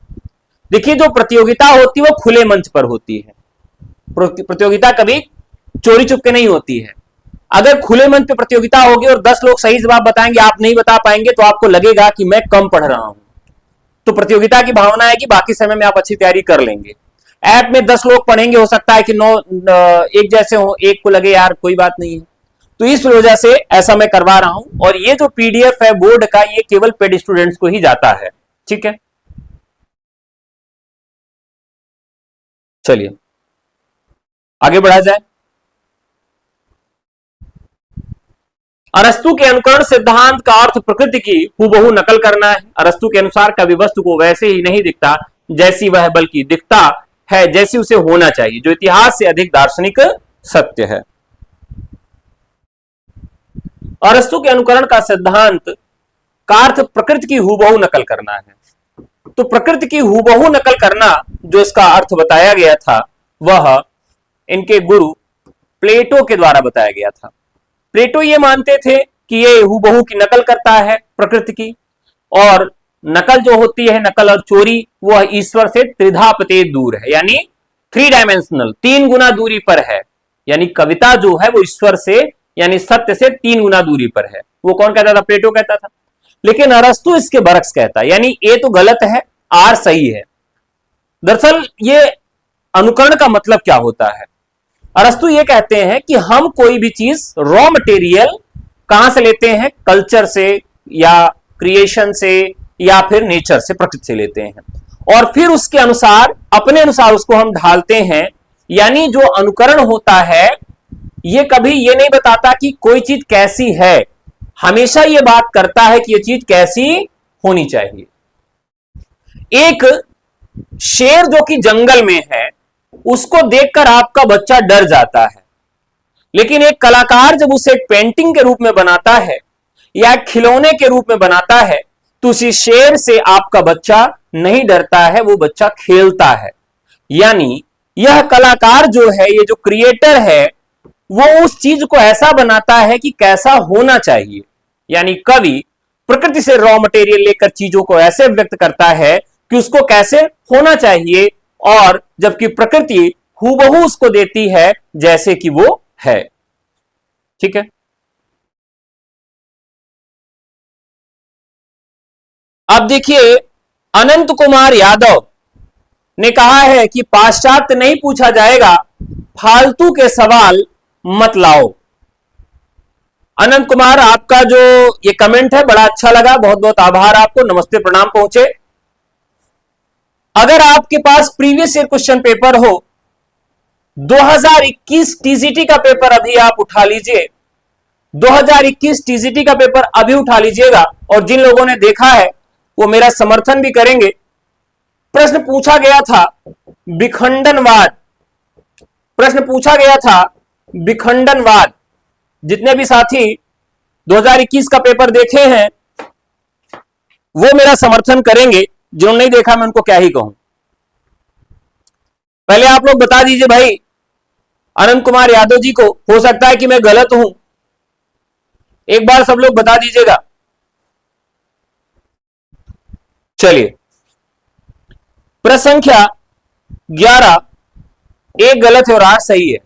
A: देखिए, जो प्रतियोगिता होती है वो खुले मंच पर होती है। प्रतियोगिता कभी चोरी चुपके नहीं होती है। अगर खुले मंच पे प्रतियोगिता होगी और 10 लोग सही जवाब बताएंगे, आप नहीं बता पाएंगे, तो आपको लगेगा कि मैं कम पढ़ रहा हूं। तो प्रतियोगिता की भावना है कि बाकी समय में आप अच्छी तैयारी कर लेंगे। ऐप में 10 लोग पढ़ेंगे, हो सकता है कि 9 एक जैसे हो, एक को लगे यार कोई बात नहीं है। तो इस वजह से ऐसा मैं करवा रहा हूं। और ये जो पीडीएफ है बोर्ड का, ये केवल पेड स्टूडेंट्स को ही जाता है, ठीक है। चलिए आगे बढ़ा जाए। अरस्तु के अनुकरण सिद्धांत का अर्थ प्रकृति की हूबहू नकल करना है। अरस्तु के अनुसार कभी वस्तु को वैसे ही नहीं दिखता जैसी वह, बल्कि दिखता है जैसी उसे होना चाहिए, जो इतिहास से अधिक दार्शनिक सत्य है। अरस्तु के अनुकरण का सिद्धांत का अर्थ प्रकृति की हूबहू नकल करना है। तो प्रकृति की हूबहू नकल करना जो इसका अर्थ बताया गया था, वह इनके गुरु प्लेटो के द्वारा बताया गया था। प्लेटो ये मानते थे कि ये हूबहू की नकल करता है प्रकृति की, और नकल जो होती है, नकल और चोरी, वह ईश्वर से त्रिधापते दूर है, यानी 3 डायमेंशनल, 3 गुना दूरी पर है। यानी कविता जो है वो ईश्वर से, यानी सत्य से 3 गुना दूरी पर है। वो कौन कहता था? प्लेटो कहता था। लेकिन अरस्तु इसके बरक्स कहता है, यानी ए तो गलत है, आर सही है। दरअसल ये अनुकरण का मतलब क्या होता है? अरस्तु ये कहते हैं कि हम कोई भी चीज रॉ मटेरियल कहां से लेते हैं? कल्चर से, या क्रिएशन से, या फिर नेचर से, प्रकृति से लेते हैं, और फिर उसके अनुसार, अपने अनुसार उसको हम ढालते हैं। यानी जो अनुकरण होता है ये कभी ये नहीं बताता कि कोई चीज कैसी है, हमेशा ये बात करता है कि ये चीज कैसी होनी चाहिए। एक शेर जो कि जंगल में है, उसको देखकर आपका बच्चा डर जाता है, लेकिन एक कलाकार जब उसे एक पेंटिंग के रूप में बनाता है या खिलौने के रूप में बनाता है, तो उसी शेर से आपका बच्चा नहीं डरता है, वो बच्चा खेलता है। यानी यह कलाकार जो है, ये जो क्रिएटर है, वो उस चीज को ऐसा बनाता है कि कैसा होना चाहिए। यानी कवि प्रकृति से रॉ मटेरियल लेकर चीजों को ऐसे व्यक्त करता है कि उसको कैसे होना चाहिए, और जबकि प्रकृति हूबहू उसको देती है जैसे कि वो है। ठीक है। अब देखिए, अनंत कुमार यादव ने कहा है कि पाश्चात्य नहीं पूछा जाएगा, फालतू के सवाल मत लाओ। अनंत कुमार, आपका जो ये कमेंट है बड़ा अच्छा लगा, बहुत बहुत आभार आपको, नमस्ते प्रणाम पहुंचे। अगर आपके पास प्रीवियस ईयर क्वेश्चन पेपर हो, 2021 टीजीटी का पेपर अभी आप उठा लीजिए, 2021 टीजीटी का पेपर अभी उठा लीजिएगा, और जिन लोगों ने देखा है वो मेरा समर्थन भी करेंगे। प्रश्न पूछा गया था विखंडनवाद, प्रश्न पूछा गया था विखंडनवाद। जितने भी साथी 2021 का पेपर देखे हैं वो मेरा समर्थन करेंगे, जिन्होंने नहीं देखा मैं उनको क्या ही कहूं। पहले आप लोग बता दीजिए भाई, अनंत कुमार यादव जी को, हो सकता है कि मैं गलत हूं, एक बार सब लोग बता दीजिएगा। चलिए, प्रश्न संख्या 11 एक गलत है और 8 सही है।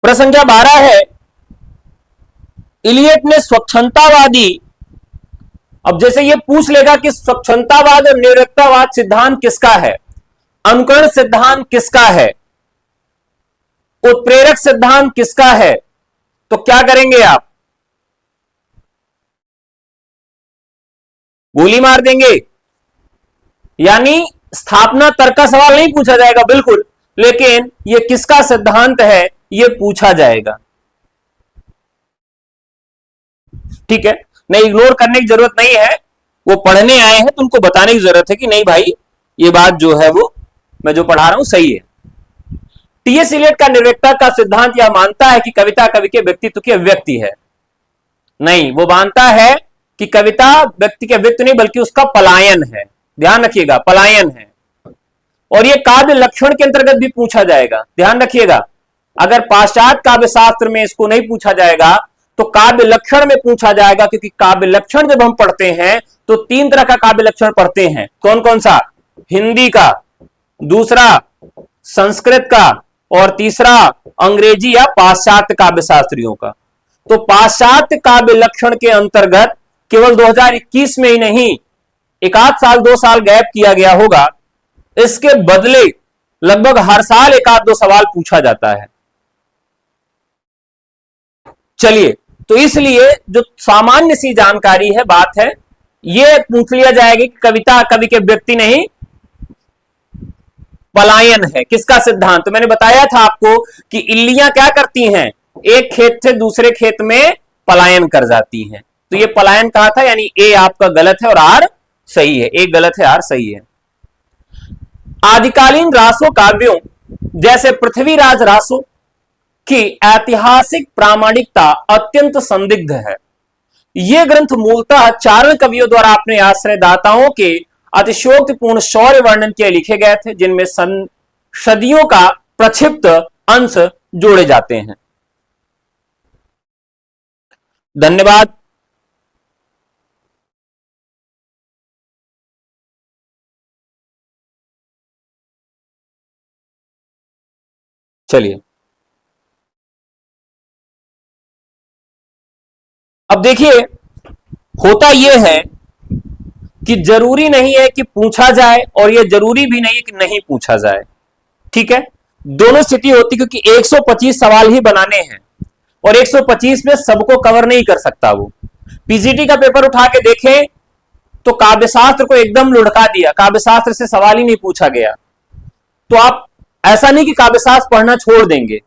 A: प्रश्न संख्या 12 है, इलियट ने स्वच्छंदतावादी, अब जैसे ये पूछ लेगा कि स्वच्छंदतावाद और निरपेक्षतावाद सिद्धांत किसका है, अनुकरण सिद्धांत किसका है, उत्प्रेरक सिद्धांत किसका है, तो क्या करेंगे आप, गोली मार देंगे। यानी स्थापना तर्क का सवाल नहीं पूछा जाएगा बिल्कुल, लेकिन ये किसका सिद्धांत है ये पूछा जाएगा। ठीक है, नहीं इग्नोर करने की जरूरत नहीं है, वो पढ़ने आए हैं तो उनको बताने की जरूरत है कि नहीं भाई ये बात जो है वो मैं जो पढ़ा रहा हूं सही है। टीएस इलियट का निर्भीकता का सिद्धांत यह मानता है कि कविता कवि के व्यक्तित्व की अभिव्यक्ति है। नहीं, वो मानता है कि कविता व्यक्ति के व्यक्ति नहीं बल्कि उसका पलायन है। ध्यान रखिएगा, पलायन है। और ये काव्य लक्षण के अंतर्गत भी पूछा जाएगा, ध्यान रखिएगा। अगर पाश्चात्य काव्य शास्त्र में इसको नहीं पूछा जाएगा तो काव्य लक्षण में पूछा जाएगा, क्योंकि काव्य लक्षण जब हम पढ़ते हैं तो 3 तरह का काव्य लक्षण पढ़ते हैं। कौन कौन सा, हिंदी का, दूसरा संस्कृत का, और तीसरा अंग्रेजी या पाश्चात्य काव्य शास्त्रियों का। तो पाश्चात्य काव्य लक्षण के अंतर्गत केवल 2021 में ही नहीं, एक आध साल 2 साल गैप किया गया होगा, इसके बदले लगभग हर साल एक आध 2 सवाल पूछा जाता है। चलिए, तो इसलिए जो सामान्य सी जानकारी है, बात है, ये पूछ लिया जाएगा कि कविता कवि के व्यक्ति नहीं पलायन है, किसका सिद्धांत। तो मैंने बताया था आपको कि इल्लियां क्या करती हैं, एक खेत से दूसरे खेत में पलायन कर जाती हैं। तो ये पलायन कहा था, यानी ए आपका गलत है और आर सही है, ए गलत है आर सही है। आदिकालीन रासो काव्यों जैसे पृथ्वीराज रासो की ऐतिहासिक प्रामाणिकता अत्यंत संदिग्ध है। ये ग्रंथ मूलतः चारण कवियों द्वारा अपने आश्रयदाताओं के अतिशयोक्तिपूर्ण शौर्य वर्णन के लिखे गए थे, जिनमें सदियों का प्रक्षिप्त अंश जोड़े जाते हैं। धन्यवाद। चलिए, अब देखिए, होता यह है कि जरूरी नहीं है कि पूछा जाए और यह जरूरी भी नहीं है कि नहीं पूछा जाए। ठीक है, दोनों स्थिति होती, क्योंकि 125 सवाल ही बनाने हैं और 125 में सबको कवर नहीं कर सकता। वो पीजीटी का पेपर उठा के देखें तो काव्यशास्त्र को एकदम लुढ़का दिया, काव्यशास्त्र से सवाल ही नहीं पूछा गया। तो आप ऐसा नहीं कि काव्यशास्त्र पढ़ना छोड़ देंगे,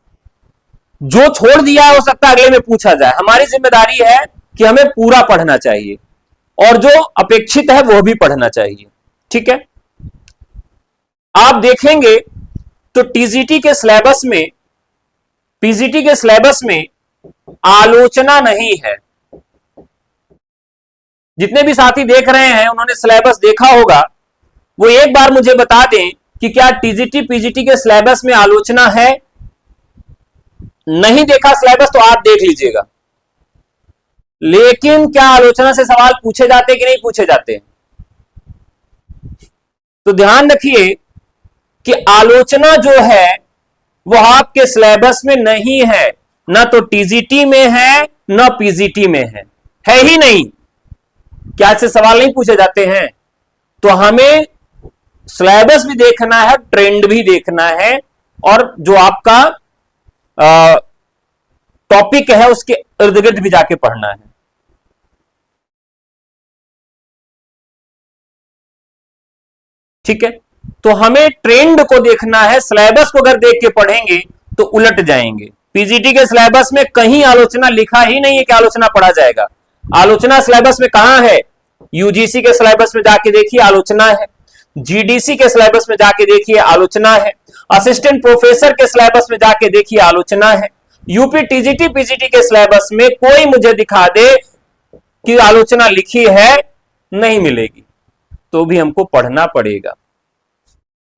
A: जो छोड़ दिया है हो सकता है अगले में पूछा जाए। हमारी जिम्मेदारी है कि हमें पूरा पढ़ना चाहिए और जो अपेक्षित है वो भी पढ़ना चाहिए। ठीक है, आप देखेंगे तो टीजीटी के सिलेबस में, पीजीटी के सिलेबस में आलोचना नहीं है। जितने भी साथी देख रहे हैं उन्होंने सिलेबस देखा होगा, वो एक बार मुझे बता दें कि क्या टीजीटी पीजीटी के सिलेबस में आलोचना है। नहीं देखा सिलेबस तो आप देख लीजिएगा, लेकिन क्या आलोचना से सवाल पूछे जाते कि नहीं पूछे जाते। तो ध्यान रखिए कि आलोचना जो है वो आपके सिलेबस में नहीं है, ना तो टीजीटी में है ना पीजीटी में है ही नहीं। क्या इससे सवाल नहीं पूछे जाते हैं। तो हमें सिलेबस भी देखना है, ट्रेंड भी देखना है, और जो आपका टॉपिक है उसके इर्द गिर्द भी जाके पढ़ना है। ठीक है, तो हमें ट्रेंड को देखना है। सिलेबस को अगर देख के पढ़ेंगे तो उलट जाएंगे। पीजीटी के सिलेबस में कहीं आलोचना लिखा ही नहीं है कि आलोचना पढ़ा जाएगा। आलोचना सिलेबस में कहां है, यूजीसी के सिलेबस में जाके देखिए आलोचना है, जीडीसी के सिलेबस में जाके देखिए आलोचना है, असिस्टेंट प्रोफेसर के सिलेबस में जाके देखिए आलोचना है। यूपी टीजीटी पीजीटी के सिलेबस में कोई मुझे दिखा दे कि आलोचना लिखी है, नहीं मिलेगी। तो भी हमको पढ़ना पड़ेगा।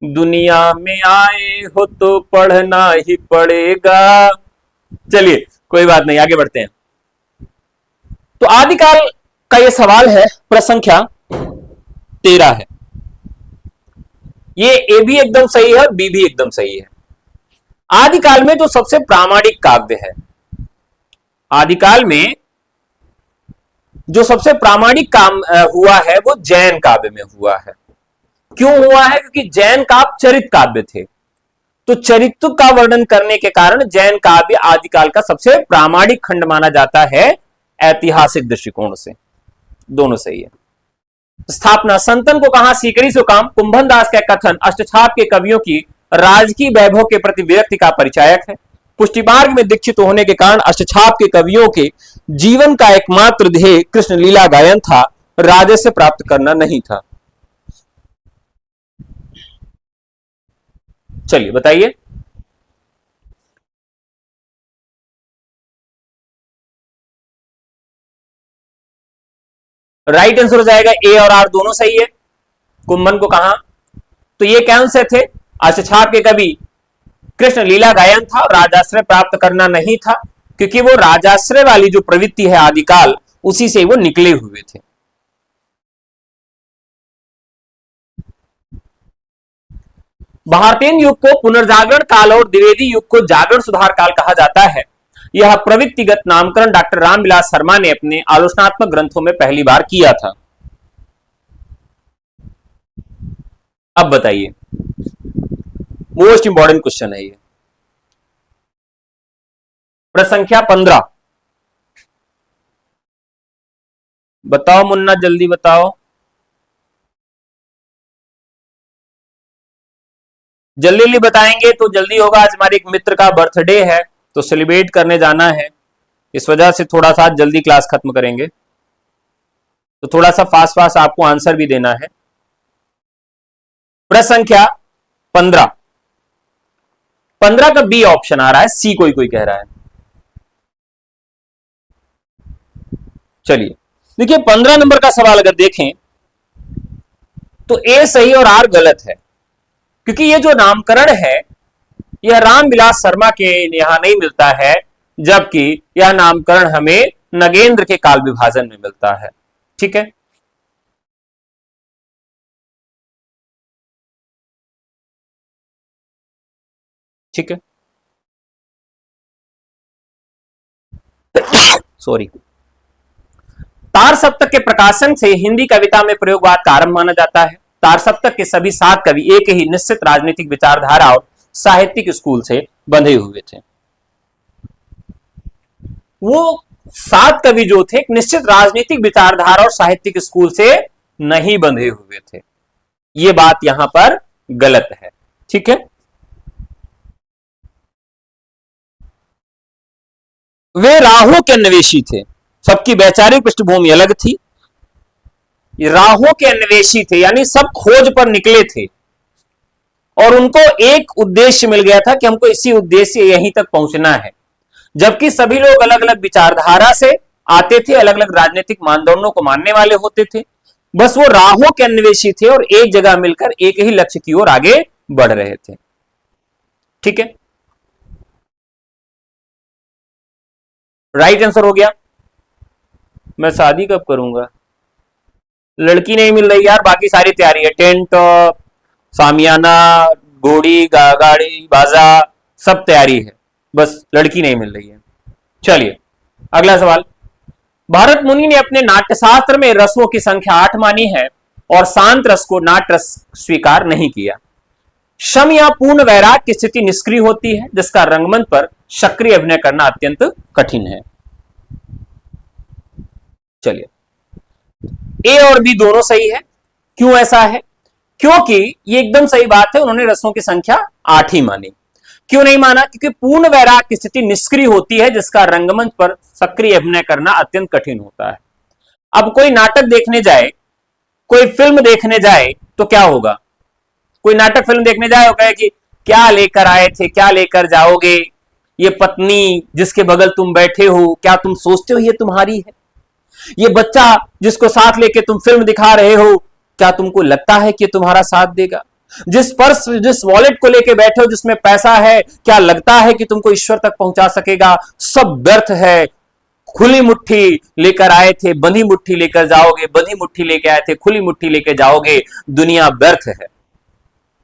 A: दुनिया में आए हो तो पढ़ना ही पड़ेगा। चलिए, कोई बात नहीं, आगे बढ़ते हैं। तो आदिकाल का यह सवाल है, प्रश्न संख्या 13 है। ये ए भी एकदम सही है, बी भी एकदम सही है। आदिकाल में जो सबसे प्रामाणिक काव्य है, आदिकाल में जो सबसे प्रामाणिक काम हुआ है वो जैन काव्य में हुआ है। क्यों हुआ है? क्योंकि जैन काव्य चरित काव्य थे, तो चरित्र का वर्णन करने के कारण जैन काव्य आदिकाल का सबसे प्रामाणिक खंड माना जाता है ऐतिहासिक दृष्टिकोण से। दोनों सही है। स्थापना, संतन को कहा सीकरी सो काम, कुंभन दास का कथन अष्टछाप के कवियों की राजकीय वैभव के प्रति विरक्ति का परिचायक है। पुष्टि मार्ग में दीक्षित होने के कारण अष्टछाप के कवियों के जीवन का एकमात्र ध्येय कृष्ण लीला गायन था, राजस्व प्राप्त करना नहीं था। चलिए बताइए। राइट आंसर हो जाएगा ए और आर दोनों सही है। कुंभन को कहा, तो ये कौन से थे? अष्टछाप के कवि कृष्ण लीला गायन था, राजाश्रय प्राप्त करना नहीं था, क्योंकि वो राजाश्रय वाली जो प्रवृत्ति है आदिकाल, उसी से वो निकले हुए थे। भारतीय युग को पुनर्जागरण काल और द्विवेदी युग को जागरण सुधार काल कहा जाता है। यह प्रवृत्तिगत नामकरण डॉक्टर रामविलास शर्मा ने अपने आलोचनात्मक ग्रंथों में पहली बार किया था। अब बताइए, मोस्ट इंपॉर्टेंट क्वेश्चन है ये। प्रश्न संख्या 15 बताओ मुन्ना, जल्दी बताओ, जल्दी जल्दी बताएंगे तो जल्दी होगा। आज हमारे एक मित्र का बर्थडे है तो सेलिब्रेट करने जाना है, इस वजह से थोड़ा सा जल्दी क्लास खत्म करेंगे, तो थोड़ा सा फास्ट फास्ट आपको आंसर भी देना है। प्रश्न संख्या 15 का बी ऑप्शन आ रहा है, सी कोई कोई कह रहा है। चलिए देखिए, 15 नंबर का सवाल अगर देखें तो ए सही और आर गलत है, क्योंकि ये जो नामकरण है यह रामविलास शर्मा के यहां नहीं मिलता है, जबकि यह नामकरण हमें नगेंद्र के काल विभाजन में मिलता है। ठीक है, ठीक है, सॉरी। तार सप्तक के प्रकाशन से हिंदी कविता में प्रयोगवाद का आरंभ माना जाता है। तार सप्तक के सभी 7 कवि एक ही निश्चित राजनीतिक विचारधारा और साहित्यिक स्कूल से बंधे हुए थे। वो 7 कवि जो थे एक निश्चित राजनीतिक विचारधारा और साहित्यिक स्कूल से नहीं बंधे हुए थे। ये बात यहां पर गलत है। ठीक है, वे राहों के अन्वेषी थे, सबकी वैचारिक पृष्ठभूमि अलग थी। राहों के अन्वेषी थे यानी सब खोज पर निकले थे और उनको एक उद्देश्य मिल गया था कि हमको इसी उद्देश्य यहीं तक पहुंचना है, जबकि सभी लोग अलग अलग विचारधारा से आते थे, अलग अलग राजनीतिक मानदंडों को मानने वाले होते थे। बस वो राहों के अन्वेषी थे और एक जगह मिलकर एक ही लक्ष्य की ओर आगे बढ़ रहे थे। ठीक है, राइट आंसर हो गया। मैं शादी कब करूंगा? लड़की नहीं मिल रही यार, बाकी सारी तैयारी है, टेंट, सामियाना, घोड़ी, गाड़ी, बाजा, सब तैयारी है, बस लड़की नहीं मिल रही है। चलिए अगला सवाल। भारत मुनि ने अपने नाट्यशास्त्र में रसों की संख्या 8 मानी है और शांत रस को नाट्य रस स्वीकार नहीं किया। शम या पूर्ण वैराग की स्थिति निष्क्रिय होती है, जिसका रंगमंच पर सक्रिय अभिनय करना अत्यंत कठिन है। चलिए, ए और बी दोनों सही है। क्यों ऐसा है? क्योंकि ये एकदम सही बात है, उन्होंने रसों की संख्या 8 ही मानी। क्यों नहीं माना? क्योंकि पूर्ण वैराग की स्थिति निष्क्रिय होती है, जिसका रंगमंच पर सक्रिय अभिनय करना अत्यंत कठिन होता है। अब कोई नाटक देखने जाए, कोई फिल्म देखने जाए तो क्या होगा? कोई नाटक फिल्म देखने जाए और कहे कि क्या लेकर आए थे, क्या लेकर जाओगे, ये पत्नी जिसके बगल तुम बैठे हो, क्या तुम सोचते हो ये तुम्हारी है? ये बच्चा जिसको साथ लेके तुम फिल्म दिखा रहे हो, क्या तुमको लगता है कि तुम्हारा साथ देगा? जिस पर्स, जिस वॉलेट को लेके बैठे हो जिसमें पैसा है, क्या लगता है कि तुमको ईश्वर तक पहुंचा सकेगा? सब व्यर्थ है। खुली मुट्ठी लेकर आए थे, बंधी मुट्ठी लेकर जाओगे, बंधी मुट्ठी लेके आए थे, खुली मुट्ठी लेके जाओगे, दुनिया व्यर्थ है।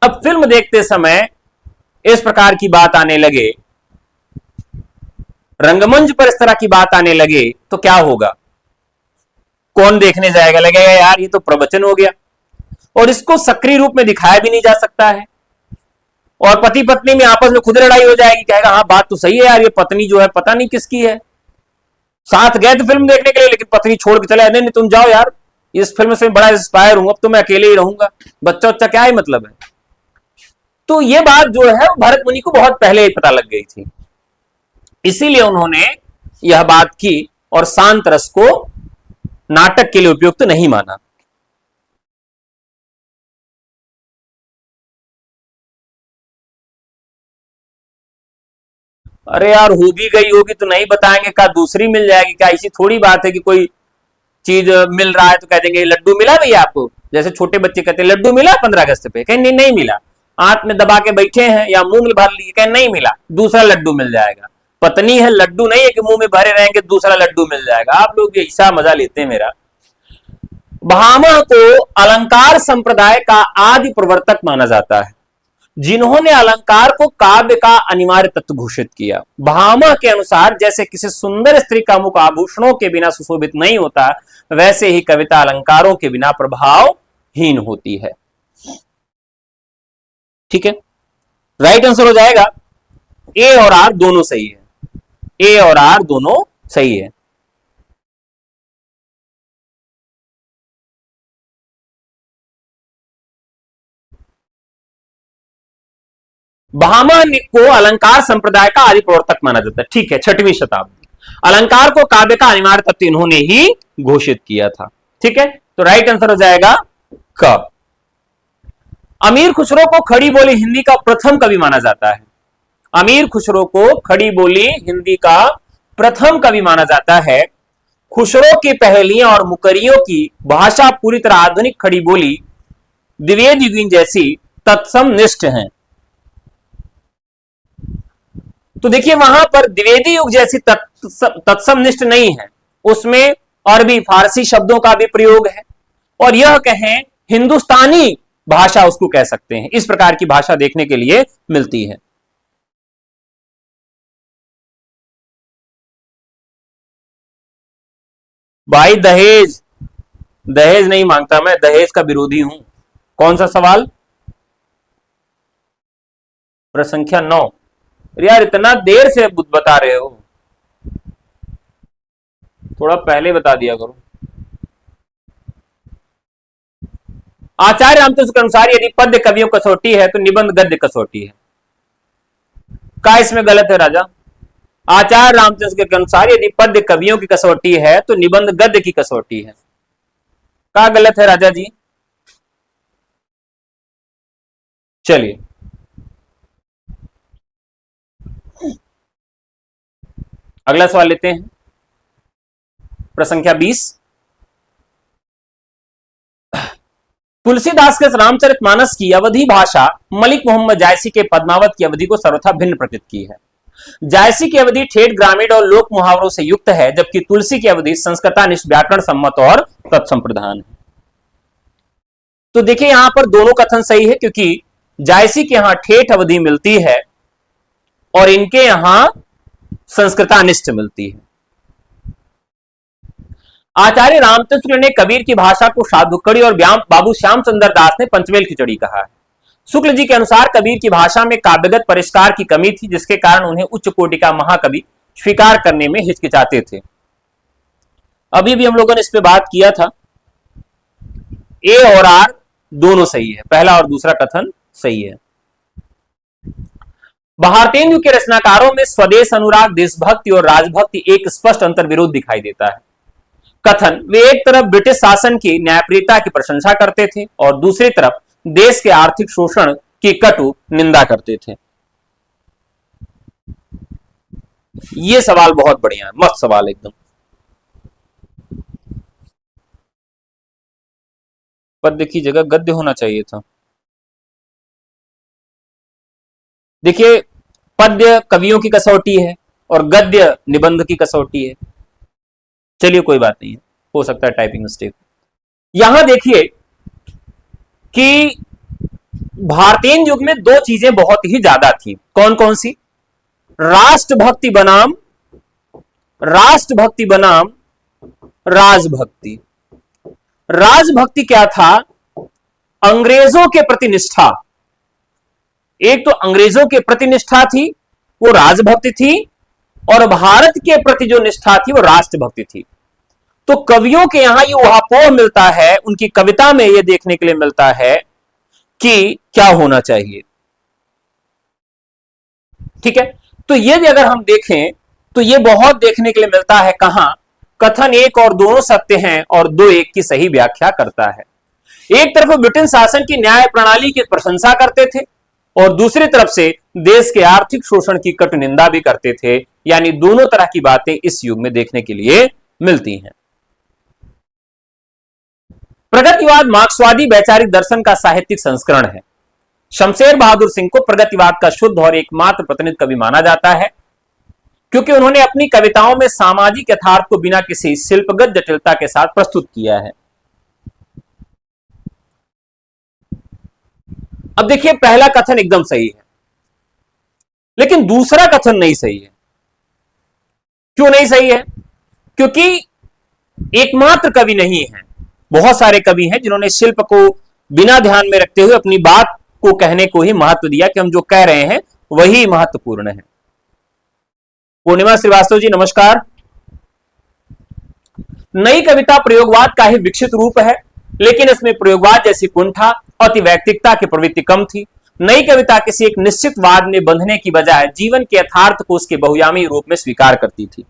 A: अब फिल्म देखते समय इस प्रकार की बात आने लगे, रंगमंच पर इस तरह की बात आने लगे तो क्या होगा? कौन देखने जाएगा, लगेगा यार ये तो प्रवचन हो गया। और इसको सक्रिय रूप में दिखाया भी नहीं जा सकता है, और पति पत्नी में आपस में खुद लड़ाई हो जाएगी, कहेगा हाँ बात तो सही है यार, ये पत्नी जो है पता नहीं किसकी है, साथ गए थे फिल्म देखने के लिए लेकिन पत्नी छोड़ के चले, नहीं नहीं तुम जाओ यार, इस फिल्म से बड़ा इंस्पायर हूं, अब तो मैं अकेले ही रहूंगा, बच्चा बच्चा क्या ही मतलब है। तो ये बात जो है भरत मुनि को बहुत पहले ही पता लग गई थी, इसीलिए उन्होंने यह बात की और शांत रस को नाटक के लिए उपयुक्त नहीं माना। अरे यार हो भी गई होगी तो नहीं बताएंगे, क्या दूसरी मिल जाएगी क्या, ऐसी थोड़ी बात है कि कोई चीज मिल रहा है तो कह देंगे लड्डू मिला भैया आपको, जैसे छोटे बच्चे कहते हैं लड्डू मिला 15 अगस्त पे, कहें नहीं नहीं मिला, हाथ में दबा के बैठे हैं या मुंह में भर लिए, कहें नहीं मिला, दूसरा लड्डू मिल जाएगा। पत्नी है, लड्डू नहीं है कि मुंह में भरे रहेंगे दूसरा लड्डू मिल जाएगा। आप लोग ऐसा मजा लेते हैं मेरा। भामा को अलंकार संप्रदाय का आदि प्रवर्तक माना जाता है, जिन्होंने अलंकार को काव्य का अनिवार्य तत्व घोषित किया। भामा के अनुसार जैसे किसी सुंदर स्त्री का मुख आभूषणों के बिना सुशोभित नहीं होता, वैसे ही कविता अलंकारों के बिना प्रभावहीन होती है। ठीक है, राइट आंसर हो जाएगा ए और आर दोनों सही है, ए और आर दोनों सही है। भामा को अलंकार संप्रदाय का आदि प्रवर्तक माना जाता है। ठीक है, 6वीं शताब्दी, अलंकार को काव्य का अनिवार्य तत्व इन्होंने ही घोषित किया था। ठीक है, तो राइट आंसर हो जाएगा क। अमीर खुसरो को खड़ी बोली हिंदी का प्रथम कवि माना जाता है। अमीर खुसरो को खड़ी बोली हिंदी का प्रथम कवि माना जाता है। खुसरो की पहेलियां और मुकरियों की भाषा पूरी तरह आधुनिक खड़ी बोली द्विवेद युगीन जैसी तत्सम निष्ठ है। तो देखिए वहां पर द्विवेदी युग जैसी तत्समनिष्ठ नहीं है, उसमें अरबी फारसी शब्दों का भी प्रयोग है, और यह कहें हिंदुस्तानी भाषा उसको कह सकते हैं, इस प्रकार की भाषा देखने के लिए मिलती है। भाई दहेज, दहेज नहीं मांगता मैं, दहेज का विरोधी हूं। कौन सा सवाल? प्रश्न संख्या 9। यार इतना देर से बता रहे हो, थोड़ा पहले बता दिया करो। आचार्य रामचंद्र के अनुसार यदि पद्य कवियों कसौटी है तो निबंध गद्य कसौटी है। का इसमें गलत है राजा? आचार्य रामचंद्र के अनुसार यदि पद्य कवियों की कसौटी है तो निबंध गद्य की कसौटी है। का गलत है राजा जी? चलिए अगला सवाल लेते हैं, प्रश्न संख्या 20। तुलसीदास के रामचरितमानस की अवधि भाषा मलिक मोहम्मद जायसी के पद्मावत की अवधि को सर्वथा भिन्न प्रतीत की है। जायसी की अवधि ठेठ ग्रामीण और लोक मुहावरों से युक्त है, जबकि तुलसी की अवधि संस्कृतानिष्ठ व्याकरण सम्मत और तत्संप्रधान है। तो देखिए यहां पर दोनों कथन सही है, क्योंकि जायसी के यहां ठेठ अवधि मिलती है और इनके यहां संस्कृतानिष्ठ मिलती है। आचार्य रामचंद्र ने कबीर की भाषा को साधुकड़ी और बाबू श्याम सुंदर दास ने पंचमेल खिचड़ी कहा है। शुक्ल जी के अनुसार कबीर की भाषा में काव्यगत परिष्कार की कमी थी, जिसके कारण उन्हें उच्च कोटि का महाकवि स्वीकार करने में हिचकिचाते थे। अभी भी हम लोगों ने इस पे बात किया था। ए और आर दोनों सही है, पहला और दूसरा कथन सही है। भारतेंदु के रचनाकारों में स्वदेश अनुराग, देशभक्ति और राजभक्ति एक स्पष्ट अंतर्विरोध दिखाई देता है। कथन, वे एक तरफ ब्रिटिश शासन की न्यायप्रियता की प्रशंसा करते थे और दूसरी तरफ देश के आर्थिक शोषण की कटु निंदा करते थे। ये सवाल बहुत बढ़िया है, मस्त सवाल एकदम। पद्य की जगह गद्य होना चाहिए था। देखिए पद्य कवियों की कसौटी है और गद्य निबंध की कसौटी है। चलिए कोई बात नहीं है, हो सकता है टाइपिंग मिस्टेक। यहां देखिए कि भारतीय युग में दो चीजें बहुत ही ज्यादा थी। कौन कौन सी? राष्ट्रभक्ति बनाम राजभक्ति। राजभक्ति क्या था? अंग्रेजों के प्रति निष्ठा। एक तो अंग्रेजों के प्रति निष्ठा थी, वो राजभक्ति थी, और भारत के प्रति जो निष्ठा थी वो राष्ट्रभक्ति थी। तो कवियों के यहां ये उहापोह मिलता है, उनकी कविता में ये देखने के लिए मिलता है कि क्या होना चाहिए। ठीक है, तो ये अगर हम देखें तो ये बहुत देखने के लिए मिलता है। कहां? कथन एक और दोनों सत्य हैं और दो एक की सही व्याख्या करता है। एक तरफ ब्रिटेन शासन की न्याय प्रणाली की प्रशंसा करते थे और दूसरी तरफ से देश के आर्थिक शोषण की कटु निंदा भी करते थे। यानी दोनों तरह की बातें इस युग में देखने के लिए मिलती हैं। प्रगतिवाद मार्क्सवादी वैचारिक दर्शन का साहित्यिक संस्करण है। शमशेर बहादुर सिंह को प्रगतिवाद का शुद्ध और एकमात्र प्रतिनिधि कवि माना जाता है, क्योंकि उन्होंने अपनी कविताओं में सामाजिक यथार्थ को बिना किसी शिल्पगत जटिलता के साथ प्रस्तुत किया है। अब देखिए, पहला कथन एकदम सही है, लेकिन दूसरा कथन नहीं सही है। क्यों नहीं सही है? क्योंकि एकमात्र कवि नहीं है, बहुत सारे कवि हैं जिन्होंने शिल्प को बिना ध्यान में रखते हुए अपनी बात को कहने को ही महत्व दिया कि हम जो कह रहे हैं वही महत्वपूर्ण है। पूर्णिमा श्रीवास्तव जी नमस्कार। नई कविता प्रयोगवाद का ही विकसित रूप है, लेकिन इसमें प्रयोगवाद जैसी कुंठा अति वैयक्तिकता की प्रवृत्ति कम थी। नई कविता किसी एक निश्चित वाद में बंधने की बजाय जीवन के यथार्थ को उसके बहुयामी रूप में स्वीकार करती थी।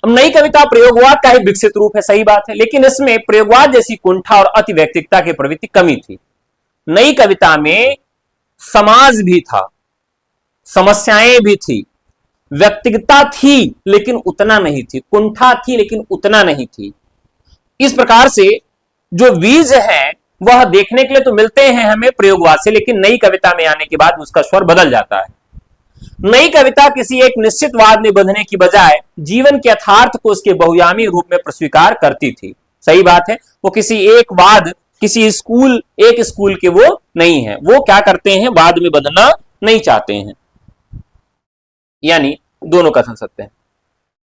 A: नई कविता प्रयोगवाद का ही विकसित रूप है, सही बात है, लेकिन इसमें प्रयोगवाद जैसी कुंठा और अति वैयक्तिकता की प्रवृत्ति कमी थी। नई कविता में समाज भी था, समस्याएं भी थी, व्यक्तिगतता थी लेकिन उतना नहीं थी, कुंठा थी लेकिन उतना नहीं थी। इस प्रकार से जो बीज है वह देखने के लिए तो मिलते हैं हमें प्रयोगवाद से, लेकिन नई कविता में आने के बाद उसका स्वर बदल जाता है। नई कविता किसी एक निश्चित वाद में बंधने की बजाय जीवन के यथार्थ को उसके बहुयामी रूप में प्रस्वीकार करती थी। सही बात है, वो किसी एक वाद, किसी स्कूल, एक स्कूल के वो नहीं है, वो क्या करते हैं, वाद में बंधना नहीं चाहते हैं। यानी दोनों कथन सत्य हैं।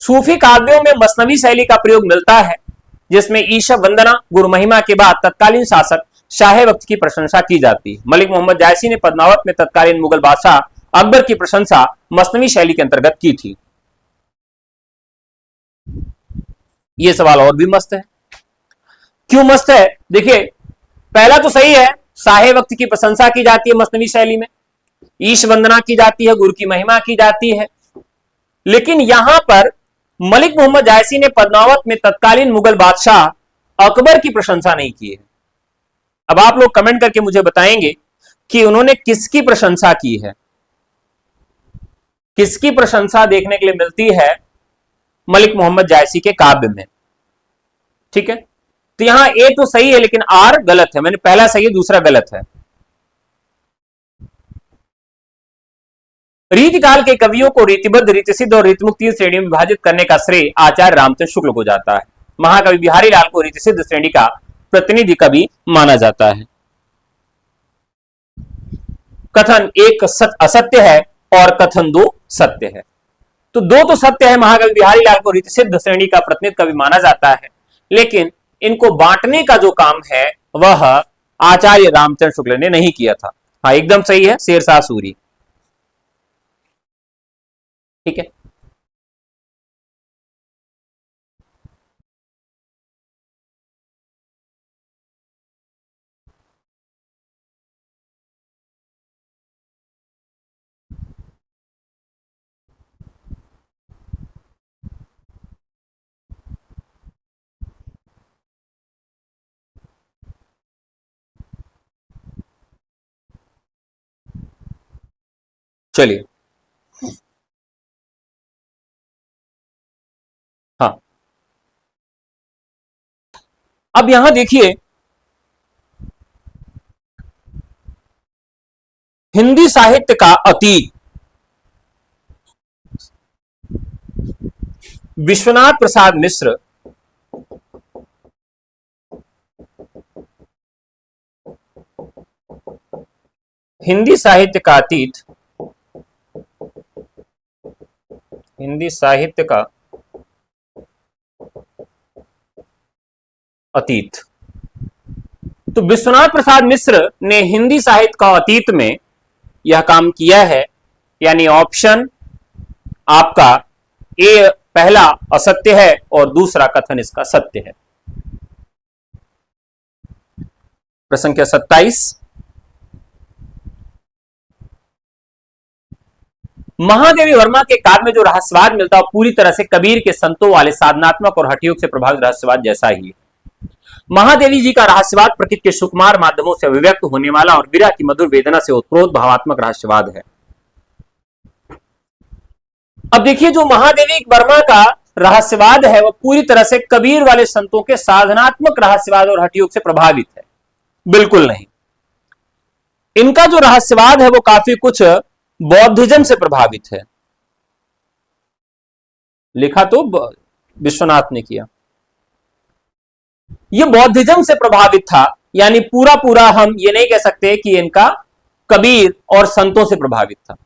A: सूफी काव्यों में मसनवी शैली का प्रयोग मिलता है, जिसमें ईशव वंदना, गुरु महिमा के बाद तत्कालीन शासक शाह वक्त की प्रशंसा की जाती है। मलिक मोहम्मद जायसी ने पद्मावत में तत्कालीन मुगल बादशाह अकबर की प्रशंसा मसनवी शैली के अंतर्गत की थी। यह सवाल और भी मस्त है। क्यों मस्त है? देखिए, पहला तो सही है, शाह वक्त की प्रशंसा की जाती है मसनवी शैली में, ईश वंदना की जाती है, गुरु की महिमा की जाती है, लेकिन यहां पर मलिक मोहम्मद जायसी ने पद्मावत में तत्कालीन मुगल बादशाह अकबर की प्रशंसा नहीं की है। अब आप लोग कमेंट करके मुझे बताएंगे कि उन्होंने किसकी प्रशंसा की है। किसकी प्रशंसा देखने के लिए मिलती है मलिक मोहम्मद जायसी के काव्य में? ठीक है, तो यहां ए तो सही है लेकिन आर गलत है। मैंने पहला सही है, दूसरा गलत है। रीतिकाल के कवियों को रीतिबद्ध, रीतिसिद्ध और रीतिमुक्त तीन श्रेणी में विभाजित करने का श्रेय आचार्य रामचंद्र शुक्ल को जाता है। महाकवि बिहारी लाल को रीतिसिद्ध श्रेणी का प्रतिनिधि कवि माना जाता है। कथन एक असत्य है और कथन दो सत्य है। तो दो तो सत्य है, महाकवि बिहारी लाल को रीतिसिद्ध श्रेणी का प्रतिनिधि कवि माना जाता है, लेकिन इनको बांटने का जो काम है वह आचार्य रामचंद्र शुक्ल ने नहीं किया था। हाँ, एकदम सही है, शेरशाह सूरी। ठीक है, चलिए। हाँ, अब यहां देखिए, हिंदी साहित्य का अतीत विश्वनाथ प्रसाद मिश्र हिंदी साहित्य का अतीत, हिंदी साहित्य का अतीत। तो विश्वनाथ प्रसाद मिश्र ने हिंदी साहित्य का अतीत में यह काम किया है, यानी ऑप्शन आपका ए पहला असत्य है और दूसरा कथन इसका सत्य है। प्रश्न संख्या 27, महादेवी वर्मा के काव्य में जो रहस्यवाद मिलता है पूरी तरह से कबीर के संतों वाले साधनात्मक और हठयोग से प्रभावित रहस्यवाद जैसा ही है। महादेवी जी का रहस्यवाद प्रकृति के सुकुमार माध्यमों से अभिव्यक्त होने वाला और विरह की मधुर वेदना से उत्प्रोत भावात्मक रहस्यवाद है। अब देखिए, जो महादेवी वर्मा का रहस्यवाद है वह पूरी तरह से कबीर वाले संतों के साधनात्मक रहस्यवाद और हठयोग से प्रभावित है, बिल्कुल नहीं। इनका जो रहस्यवाद है वो काफी कुछ बौद्धिज्म से प्रभावित है। लिखा तो विश्वनाथ ने किया, यह बौद्धिज्म से प्रभावित था, यानी पूरा पूरा हम ये नहीं कह सकते कि इनका कबीर और संतों से प्रभावित था।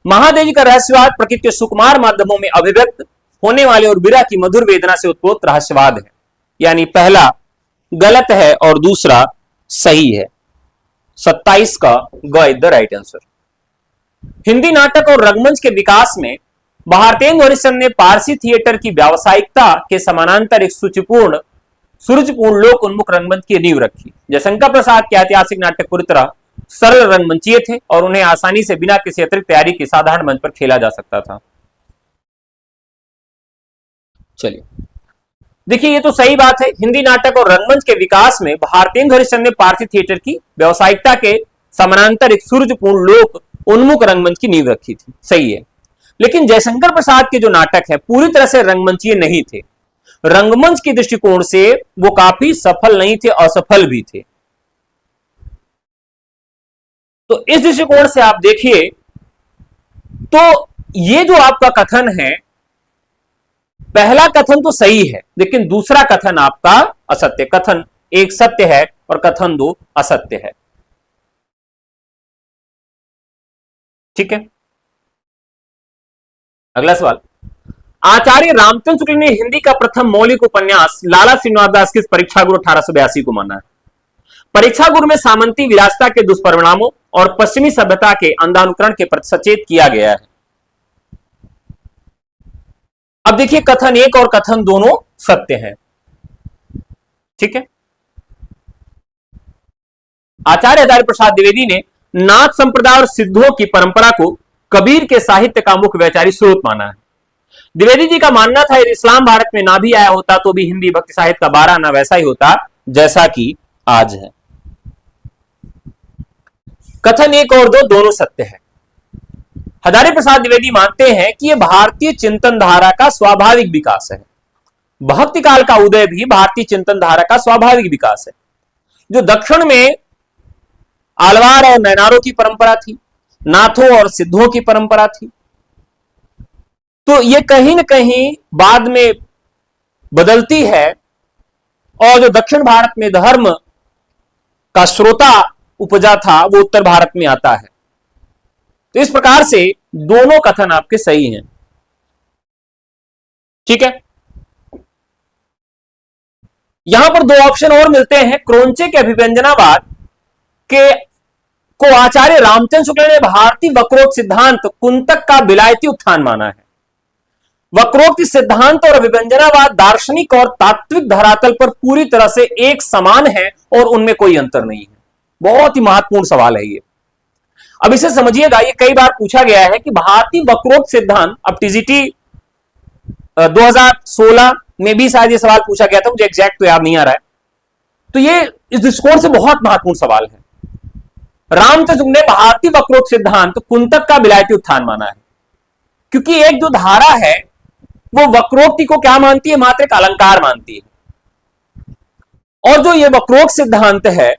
A: महादेवी का रहस्यवाद प्रकृति के सुकुमार माध्यमों में अभिव्यक्त होने वाले और विरह की मधुर वेदना से उत्प्रोत रहस्यवाद है, यानी पहला गलत है और दूसरा सही है। 27 का ग is the right answer. Hindi नाटक और रंगमंच के विकास में भारतेंदु हरिश्चंद्र ने पारसी थिएटर की व्यावसायिकता के समानांतर एक सुरुचिपूर्ण लोक उन्मुख रंगमंच की नींव रखी। जयशंकर प्रसाद के ऐतिहासिक नाटक पूरी तरह सरल रंगमंचीय थे और उन्हें आसानी से बिना किसी अतिरिक्त तैयारी के साधारण मंच पर खेला जा सकता था। चलिए देखिए, ये तो सही बात है। हिंदी नाटक और रंगमंच के विकास में भारतेंदु हरिश्चंद्र ने पारसी थिएटर की व्यावसायिकता के समानांतर एक सुरुचिपूर्ण लोक उन्मुख रंगमंच की नींव रखी थी, सही है। लेकिन जयशंकर प्रसाद के जो नाटक है पूरी तरह से रंगमंचीय नहीं थे। रंगमंच के दृष्टिकोण से वो काफी सफल नहीं थे, असफल भी थे। तो इस दृष्टिकोण से आप देखिए तो ये जो आपका कथन है, पहला कथन तो सही है लेकिन दूसरा कथन आपका असत्य। कथन एक सत्य है और कथन दो असत्य है। ठीक है, अगला सवाल। आचार्य रामचंद्र शुक्ल ने हिंदी का प्रथम मौलिक उपन्यास लाला श्रीनिवास दास की परीक्षा गुरु 1882 को माना है। परीक्षा गुरु में सामंती विरासता के दुष्परिणामों और पश्चिमी सभ्यता के अंधानुकरण के प्रति सचेत किया गया है। अब देखिए, कथन एक और कथन दोनों सत्य हैं। ठीक है, आचार्य हजारी प्रसाद द्विवेदी ने नाथ संप्रदाय और सिद्धों की परंपरा को कबीर के साहित्य का मुख्य वैचारिक स्रोत माना है। द्विवेदी जी का मानना था यदि इस्लाम भारत में ना भी आया होता तो भी हिंदी भक्ति साहित्य का 12 आना वैसा ही होता जैसा कि आज है। कथन एक और दो दोनों सत्य है। हजारी प्रसाद द्विवेदी मानते हैं कि यह भारतीय चिंतन धारा का स्वाभाविक विकास है। भक्ति काल का उदय भी भारतीय चिंतन धारा का स्वाभाविक विकास है। जो दक्षिण में आलवार और नैनारों की परंपरा थी, नाथों और सिद्धों की परंपरा थी, तो ये कहीं ना कहीं बाद में बदलती है और जो दक्षिण भारत में धर्म का श्रोता उपजा था वो उत्तर भारत में आता है। तो इस प्रकार से दोनों कथन आपके सही हैं। ठीक है, यहां पर दो ऑप्शन और मिलते हैं। क्रोंचे के अभिव्यंजनावाद के को आचार्य रामचंद्र शुक्ल ने भारतीय वक्रोक्त सिद्धांत कुंतक का विलायती उत्थान माना है। वक्रोक्ति सिद्धांत और अभिव्यंजनावाद दार्शनिक और तात्विक धरातल पर पूरी तरह से एक समान है और उनमें कोई अंतर नहीं है। बहुत ही महत्वपूर्ण सवाल है ये। अब इसे समझिएगा, ये कई बार पूछा गया है कि भारतीय वक्रोक्त सिद्धांत, अब टीजीटी 2016 में भी शायद ये सवाल पूछा गया था, मुझे एग्जैक्ट तो याद नहीं आ रहा है। तो ये इस दृष्टिकोण से बहुत महत्वपूर्ण सवाल है। रामचंद्र ने भारतीय वक्रोक्त सिद्धांत कुंतक का विलायती उत्थान माना है, क्योंकि एक जो धारा है वो वक्रोक्ति को क्या मानती है, मात्र एक अलंकार मानती है। और जो ये वक्रोक्त सिद्धांत है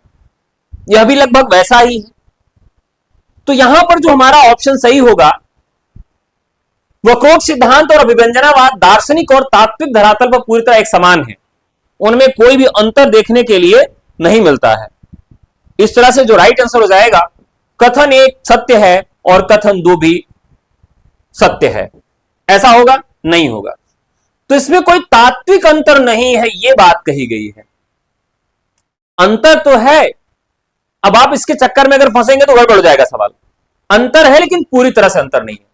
A: यह भी लगभग वैसा ही है। तो यहां पर जो हमारा ऑप्शन सही होगा, वक्रोक्त सिद्धांत और अभिव्यंजनावाद दार्शनिक और तात्विक धरातल पर पूरी तरह एक समान है, उनमें कोई भी अंतर देखने के लिए नहीं मिलता है। इस तरह से जो राइट आंसर हो जाएगा, कथन एक सत्य है और कथन दो भी सत्य है। ऐसा होगा? नहीं होगा। तो इसमें कोई तात्विक अंतर नहीं है, यह बात कही गई है। अंतर तो है। अब आप इसके चक्कर में अगर फंसेंगे तो गड़बड़ हो जाएगा सवाल। अंतर है लेकिन पूरी तरह से अंतर नहीं है।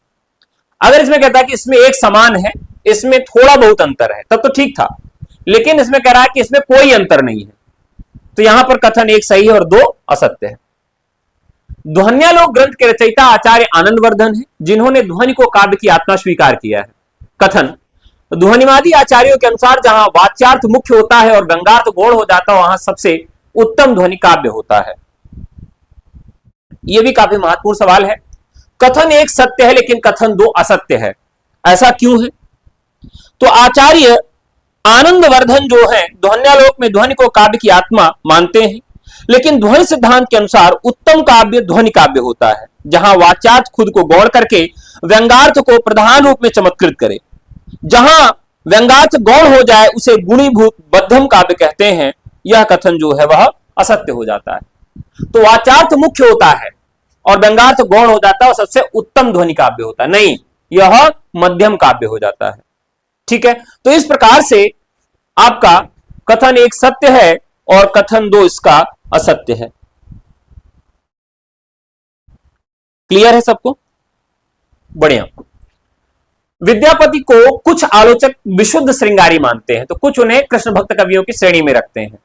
A: अगर इसमें कहता है कि इसमें एक समान है, इसमें थोड़ा बहुत अंतर है, तब तो ठीक था। लेकिन इसमें कह रहा है कि इसमें कोई अंतर नहीं है, तो यहां पर कथन एक सही है और दो असत्य है। ध्वन्यालोक ग्रंथ के रचयिता आचार्य आनंदवर्धन है, जिन्होंने ध्वनि को काव्य की आत्मा स्वीकार किया है। कथन: ध्वनिवादी आचार्यों के अनुसार जहां वाच्यार्थ मुख्य होता है और व्यंग्यार्थ गौण हो जाता है, वहां सबसे उत्तम ध्वनि काव्य होता है। यह भी काफी महत्वपूर्ण सवाल है। कथन एक सत्य है लेकिन कथन दो असत्य है। ऐसा क्यों है? तो आचार्य आनंदवर्धन जो है ध्वन्यालोक में ध्वनि को काव्य की आत्मा मानते हैं, लेकिन ध्वनि सिद्धांत के अनुसार उत्तम काव्य ध्वनि काव्य होता है, जहां वाच्यार्थ खुद को गौण करके व्यंग्यार्थ को प्रधान रूप में चमत्कृत करे। जहां व्यंग्यार्थ गौण हो जाए उसे गुणीभूत बद्धम काव्य कहते हैं। यह कथन जो है वह असत्य हो जाता है। तो वाच्यार्थ मुख्य होता है और व्यंग्यार्थ गौण हो जाता है और सबसे उत्तम ध्वनि काव्य होता है, नहीं, यह मध्यम काव्य हो जाता है। ठीक है, तो इस प्रकार से आपका कथन एक सत्य है और कथन दो इसका असत्य है। क्लियर है सबको? बढ़िया। विद्यापति को कुछ आलोचक विशुद्ध श्रृंगारी मानते हैं, तो कुछ उन्हें कृष्ण भक्त कवियों की श्रेणी में रखते हैं।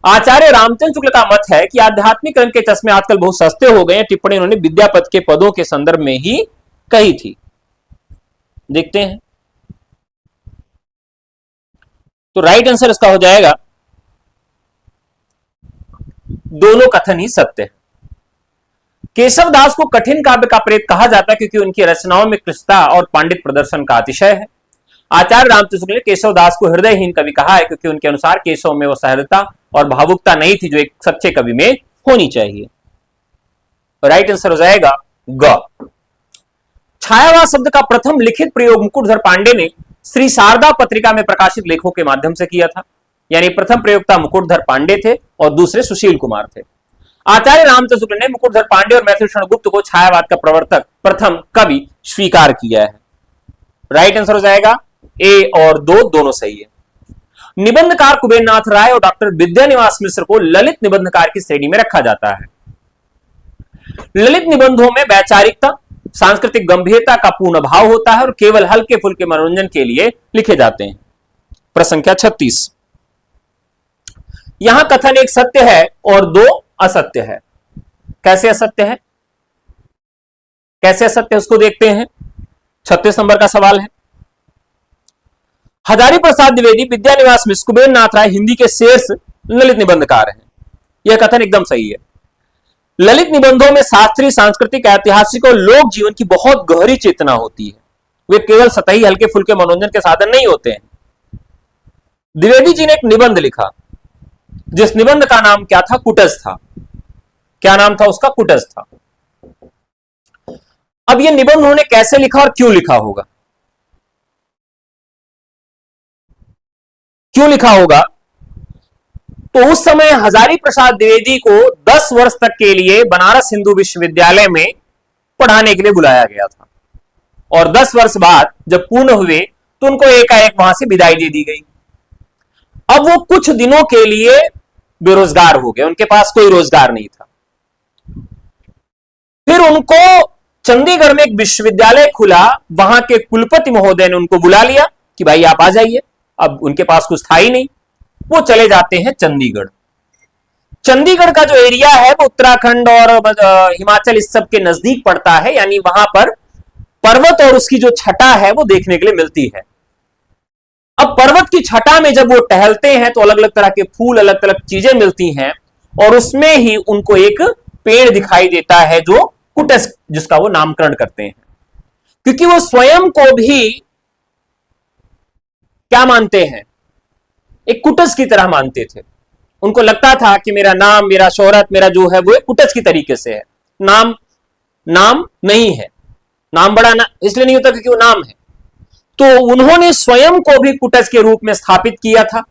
A: आचार्य रामचंद्र शुक्ल का मत है कि आध्यात्मिक रंग के चश्मे आजकल बहुत सस्ते हो गए हैं। टिप्पणी उन्होंने विद्यापति के पदों के संदर्भ में ही कही थी। देखते हैं, तो राइट आंसर इसका हो जाएगा दोनों कथन ही सत्य है। केशव दास को कठिन काव्य का प्रेत कहा जाता है क्योंकि उनकी रचनाओं में कृष्णता और पांडित प्रदर्शन का अतिशय है। आचार्य रामचंद्र शुक्ल ने केशव दास को हृदयहीन कवि कहा है क्योंकि उनके अनुसार केशव में वो सहजता और भावुकता नहीं थी जो एक सच्चे कवि में होनी चाहिए। राइट आंसर हो जाएगा ग। छायावास शब्द का प्रथम लिखित प्रयोग मुकुटधर पांडे ने श्री शारदा पत्रिका में प्रकाशित लेखों के माध्यम से किया था। यानी प्रथम प्रयोक्ता मुकुटधर पांडे थे और दूसरे सुशील कुमार थे। आचार्य रामचंद्र शुक्ल ने मुकुटधर पांडे और मैथिलक्षण गुप्त को छायावाद का प्रवर्तक प्रथम कवि स्वीकार किया है। राइट आंसर हो जाएगा ए और दो दोनों सही है। निबंधकार कुबेरनाथ राय और डॉक्टर विद्यानिवास मिश्र को ललित निबंधकार की श्रेणी में रखा जाता है। ललित निबंधों में वैचारिकता, सांस्कृतिक गंभीरता का पूर्ण भाव होता है और केवल हल्के फुल्के मनोरंजन के लिए लिखे जाते हैं। प्रश्न संख्या 36। यहां कथन एक सत्य है और दो असत्य है। कैसे असत्य है, कैसे असत्य है उसको देखते हैं। 36 नंबर का सवाल है। हजारी प्रसाद द्विवेदी, विद्यानिवास मिश्र, कुबेरनाथ राय हिंदी के शेष ललित निबंधकार हैं। यह कथन एकदम सही है। ललित निबंधों में शास्त्रीय, सांस्कृतिक, ऐतिहासिक और लोक जीवन की बहुत गहरी चेतना होती है। वे केवल सतही हल्के फुल्के मनोरंजन के साधन नहीं होते हैं। द्विवेदी जी ने एक निबंध लिखा जिस निबंध का नाम क्या था? कुटज था। क्या नाम था उसका? कुटज था। अब यह निबंध उन्होंने कैसे लिखा और क्यों लिखा होगा? क्यों लिखा होगा? तो उस समय हजारी प्रसाद द्विवेदी को 10 वर्ष तक के लिए बनारस हिंदू विश्वविद्यालय में पढ़ाने के लिए बुलाया गया था और 10 वर्ष बाद जब पूर्ण हुए तो उनको एकाएक वहां से विदाई दे दी गई। अब वो कुछ दिनों के लिए बेरोजगार हो गए, उनके पास कोई रोजगार नहीं था। फिर उनको चंडीगढ़ में एक विश्वविद्यालय खुला, वहां के कुलपति महोदय ने उनको बुला लिया कि भाई आप आ जाइए। अब उनके पास कुछ था ही नहीं, वो चले जाते हैं चंडीगढ़। चंडीगढ़ का जो एरिया है वो उत्तराखंड और हिमाचल इस सब के नजदीक पड़ता है, यानी वहां पर पर्वत और उसकी जो छटा है वो देखने के लिए मिलती है। अब पर्वत की छटा में जब वो टहलते हैं तो अलग अलग तरह के फूल, अलग अलग चीजें मिलती हैं और उसमें ही उनको एक पेड़ दिखाई देता है जो कुटस, जिसका वो नामकरण करते हैं, क्योंकि वो स्वयं को भी क्या मानते हैं? एक कुटस की तरह मानते थे। उनको लगता था कि मेरा नाम, मेरा शोहरत, मेरा जो है वो एक कुटस की तरीके से है। नाम नहीं है, नाम बड़ा ना इसलिए नहीं होता क्योंकि वो नाम है। तो उन्होंने स्वयं को भी कुटज के रूप में स्थापित किया था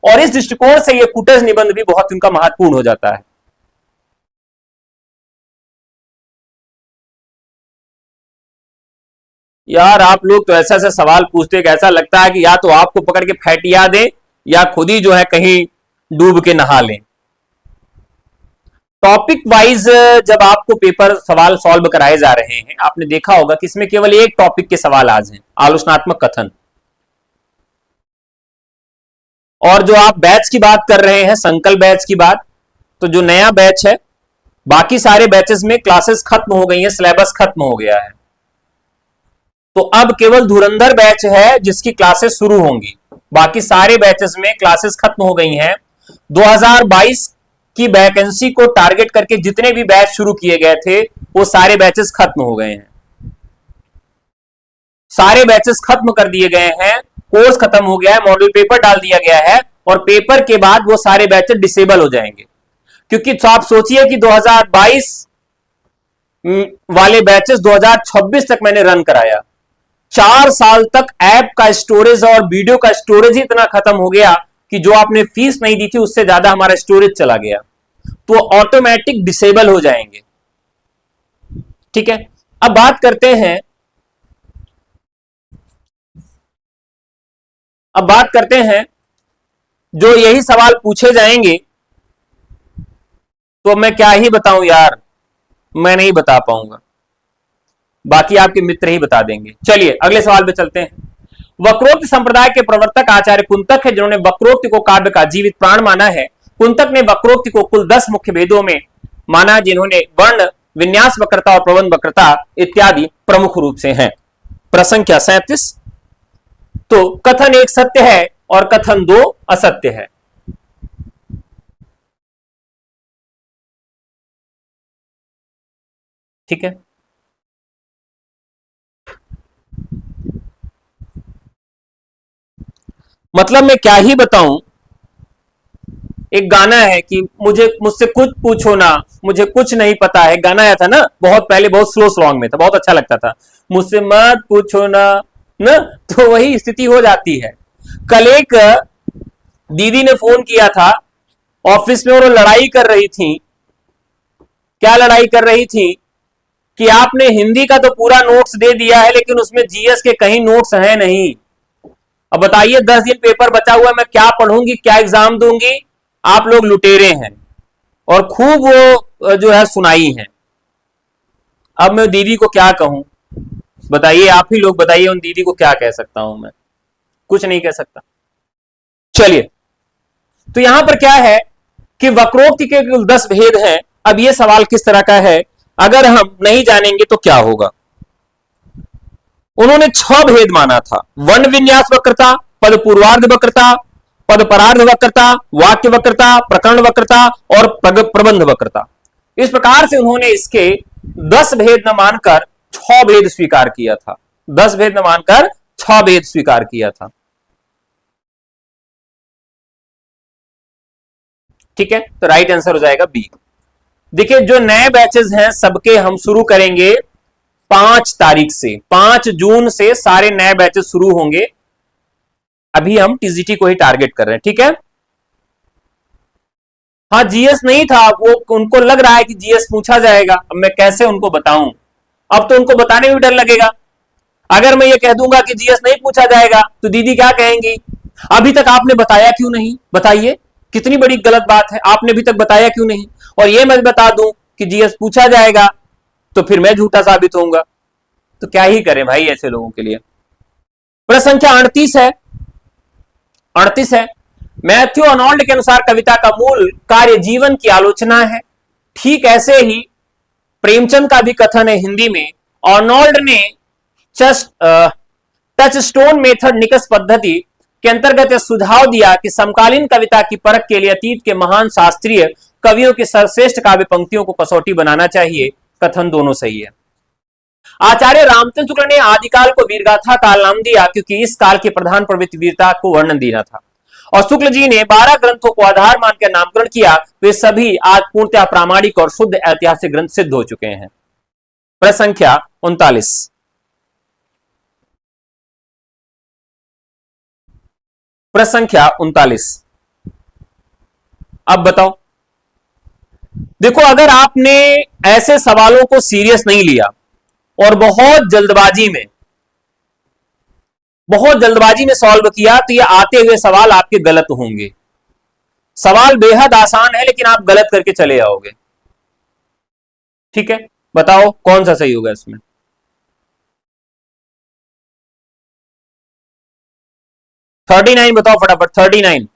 A: और इस दृष्टिकोण से यह कुटज निबंध भी बहुत उनका महत्वपूर्ण हो जाता है। यार आप लोग तो ऐसा ऐसा सवाल पूछते हैं कि ऐसा लगता है कि या तो आपको पकड़ के फैटिया दे या खुद ही जो है कहीं डूब के नहा लें। टॉपिक वाइज जब आपको पेपर सवाल सॉल्व कराए जा रहे हैं, आपने देखा होगा कि इसमें केवल एक टॉपिक के सवाल आज हैं, आलोचनात्मक कथन। और जो आप बैच की बात कर रहे हैं, संकल्प बैच की बात, तो जो नया बैच है, बाकी सारे बैचेस में क्लासेस खत्म हो गई हैं, सिलेबस खत्म हो गया है, तो अब केवल धुरंधर बैच है जिसकी क्लासेस शुरू होंगी। बाकी सारे बैचेस में क्लासेस खत्म हो गई हैं। 2022 की वैकेंसी को टारगेट करके जितने भी बैच शुरू किए गए थे वो सारे बैचेस खत्म हो गए हैं, सारे बैचेस खत्म कर दिए गए हैं, कोर्स खत्म हो गया है, मॉडल पेपर डाल दिया गया है और पेपर के बाद वो सारे बैचेस डिसेबल हो जाएंगे। क्योंकि तो आप सोचिए कि 2022 वाले बैचेस 2026 तक मैंने रन कराया, 4 साल तक ऐप का स्टोरेज और वीडियो का स्टोरेज ही इतना खत्म हो गया कि जो आपने फीस नहीं दी थी उससे ज्यादा हमारा स्टोरेज चला गया, तो ऑटोमेटिक डिसेबल हो जाएंगे। ठीक है, अब बात करते हैं जो यही सवाल पूछे जाएंगे, तो मैं क्या ही बताऊं यार, मैं नहीं बता पाऊंगा, बाकी आपके मित्र ही बता देंगे। चलिए अगले सवाल पे चलते हैं। वक्रोक्ति संप्रदाय के प्रवर्तक आचार्य कुंतक है, जिन्होंने वक्रोक्ति को काव्य का जीवित प्राण माना है। कुंतक ने वक्रोक्ति को कुल 10 मुख्य भेदों में माना, जिन्होंने वर्ण, विन्यास वक्रता और प्रबंध वक्रता इत्यादि प्रमुख रूप से हैं। प्रसंख्या 37। तो कथन 1 सत्य है और कथन 2 असत्य है। ठीक है, मतलब मैं क्या ही बताऊं, एक गाना है कि मुझसे कुछ पूछो ना, मुझे कुछ नहीं पता है, गाना आया था ना बहुत पहले, बहुत स्लो सॉन्ग में था, बहुत अच्छा लगता था, मुझसे मत पूछो ना, ना तो वही स्थिति हो जाती है। कल एक दीदी ने फोन किया था ऑफिस में और वो लड़ाई कर रही थी। क्या लड़ाई कर रही थी कि आपने हिंदी का तो पूरा नोट्स दे दिया है लेकिन उसमें जीएस के कहीं नोट्स हैं नहीं। अब बताइए 10 दिन पेपर बचा हुआ है, मैं क्या पढ़ूंगी, क्या एग्जाम दूंगी। आप लोग लुटेरे हैं और खूब वो जो है सुनाई है। अब मैं दीदी को क्या कहूं, बताइए, आप ही लोग बताइए, उन दीदी को क्या कह सकता हूं मैं, कुछ नहीं कह सकता। चलिए, तो यहां पर क्या है कि वक्रोक्ति के कुल 10 भेद हैं। अब ये सवाल किस तरह का है, अगर हम नहीं जानेंगे तो क्या होगा। उन्होंने 6 भेद माना था, वर्ण विन्यास वक्रता, पद पूर्वार्ध वक्रता, पद परार्ध वक्रता, वाक्य वक्रता, प्रकरण वक्रता और प्रबंध वक्रता। इस प्रकार से उन्होंने इसके 10 भेद न मानकर 6 भेद स्वीकार किया था, 10 भेद न मानकर 6 भेद स्वीकार किया था। ठीक है, तो राइट आंसर हो जाएगा बी। देखिए, जो नए बैचेस हैं सबके हम शुरू करेंगे 5 तारीख से, 5 जून से सारे नए बैचेस शुरू होंगे। अभी हम टीजीटी को ही टारगेट कर रहे हैं। ठीक है, हाँ जीएस नहीं था, वो उनको लग रहा है कि जीएस पूछा जाएगा। अब मैं कैसे उनको बताऊं, अब तो उनको बताने में भी डर लगेगा। अगर मैं ये कह दूंगा कि जीएस नहीं पूछा जाएगा तो दीदी क्या कहेंगी, अभी तक आपने बताया क्यों नहीं, बताइए कितनी बड़ी गलत बात है, आपने अभी तक बताया क्यों नहीं। और ये मैं बता दूं कि जीएस पूछा जाएगा तो फिर मैं झूठा साबित होऊंगा। तो क्या ही करें भाई ऐसे लोगों के लिए। प्रश्न संख्या 38 है। मैथ्यू अर्नोल्ड के अनुसार कविता का मूल कार्य जीवन की आलोचना है। ठीक ऐसे ही प्रेमचंद का भी कथन है हिंदी में। अर्नोल्ड ने टच स्टोन मेथड निकष पद्धति के अंतर्गत यह सुझाव दिया कि समकालीन कविता की परख के लिए अतीत के महान शास्त्रीय कवियों की सर्वश्रेष्ठ काव्य पंक्तियों को कसौटी बनाना चाहिए। कथन दोनों सही है। आचार्य रामचंद्र शुक्ल ने आदिकाल को वीरगाथा काल नाम दिया क्योंकि इस काल की प्रधान प्रवृत्ति वीरता को वर्णन देना था। और शुक्ल जी ने 12 ग्रंथों को आधार मानकर नामकरण किया। वे सभी आज पूर्णतः प्रामाणिक और शुद्ध ऐतिहासिक ग्रंथ सिद्ध हो चुके हैं। प्रश्न संख्या 39। प्रश्न संख्या 39। अब बताओ, देखो अगर आपने ऐसे सवालों को सीरियस नहीं लिया और बहुत जल्दबाजी में सॉल्व किया तो ये आते हुए सवाल आपके गलत होंगे। सवाल बेहद आसान है लेकिन आप गलत करके चले आओगे। ठीक है, बताओ कौन सा सही होगा इसमें। थर्टी नाइन बताओ फटाफट, 39।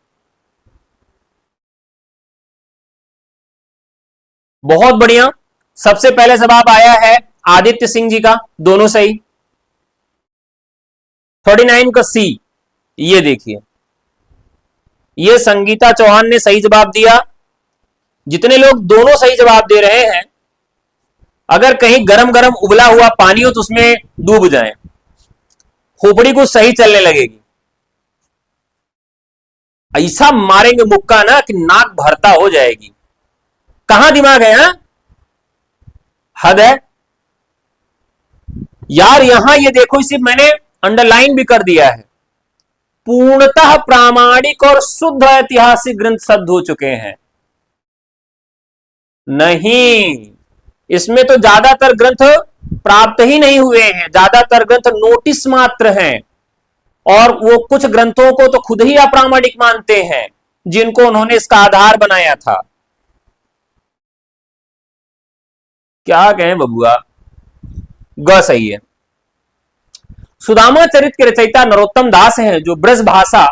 A: बहुत बढ़िया। सबसे पहले जवाब आया है आदित्य सिंह जी का, दोनों सही। 39 का सी। ये देखिए, ये संगीता चौहान ने सही जवाब दिया। जितने लोग दोनों सही जवाब दे रहे हैं, अगर कहीं गरम गरम उबला हुआ पानी हो तो उसमें डूब जाएं, खोपड़ी को सही चलने लगेगी। ऐसा मारेंगे मुक्का ना कि नाक भरता हो जाएगी। कहां दिमाग है? हा? हद है यार। यहां ये देखो, इसे मैंने अंडरलाइन भी कर दिया है। पूर्णतः प्रामाणिक और शुद्ध ऐतिहासिक ग्रंथ शब्द हो चुके हैं। नहीं, इसमें तो ज्यादातर ग्रंथ प्राप्त ही नहीं हुए हैं, ज्यादातर ग्रंथ नोटिस मात्र हैं। और वो कुछ ग्रंथों को तो खुद ही अप्रामाणिक मानते हैं जिनको उन्होंने इसका आधार बनाया था। क्या कहें बबुआ, ग सही है। सुदामा चरित के रचयिता नरोत्तम दास हैं, जो ब्रज भाषा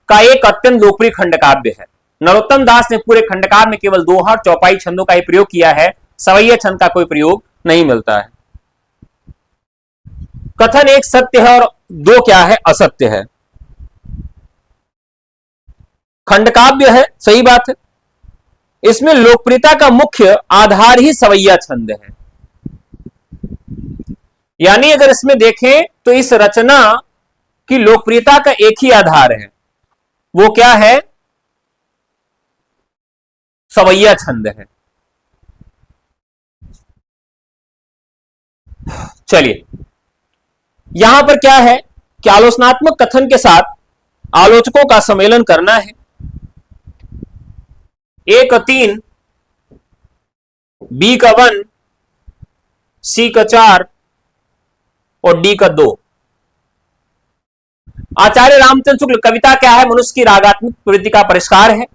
A: का एक अत्यंत लोकप्रिय खंडकाव्य है। नरोत्तम दास ने पूरे खंडकाव्य में केवल दोहा और चौपाई छंदों का ही प्रयोग किया है, सवैया छंद का कोई प्रयोग नहीं मिलता है। कथन एक सत्य है और दो क्या है, असत्य है। खंडकाव्य है, सही बात है। इसमें लोकप्रियता का मुख्य आधार ही सवैया छंद है। यानी अगर इसमें देखें तो इस रचना की लोकप्रियता का एक ही आधार है, वो क्या है, सवैया छंद है। चलिए, यहां पर क्या है कि आलोचनात्मक कथन के साथ आलोचकों का सम्मेलन करना है। ए का 3, बी का 1, सी का 4 और डी का 2। आचार्य रामचंद्र शुक्ल कविता क्या है, मनुष्य की रागात्मक प्रवृत्ति का परिष्कार है।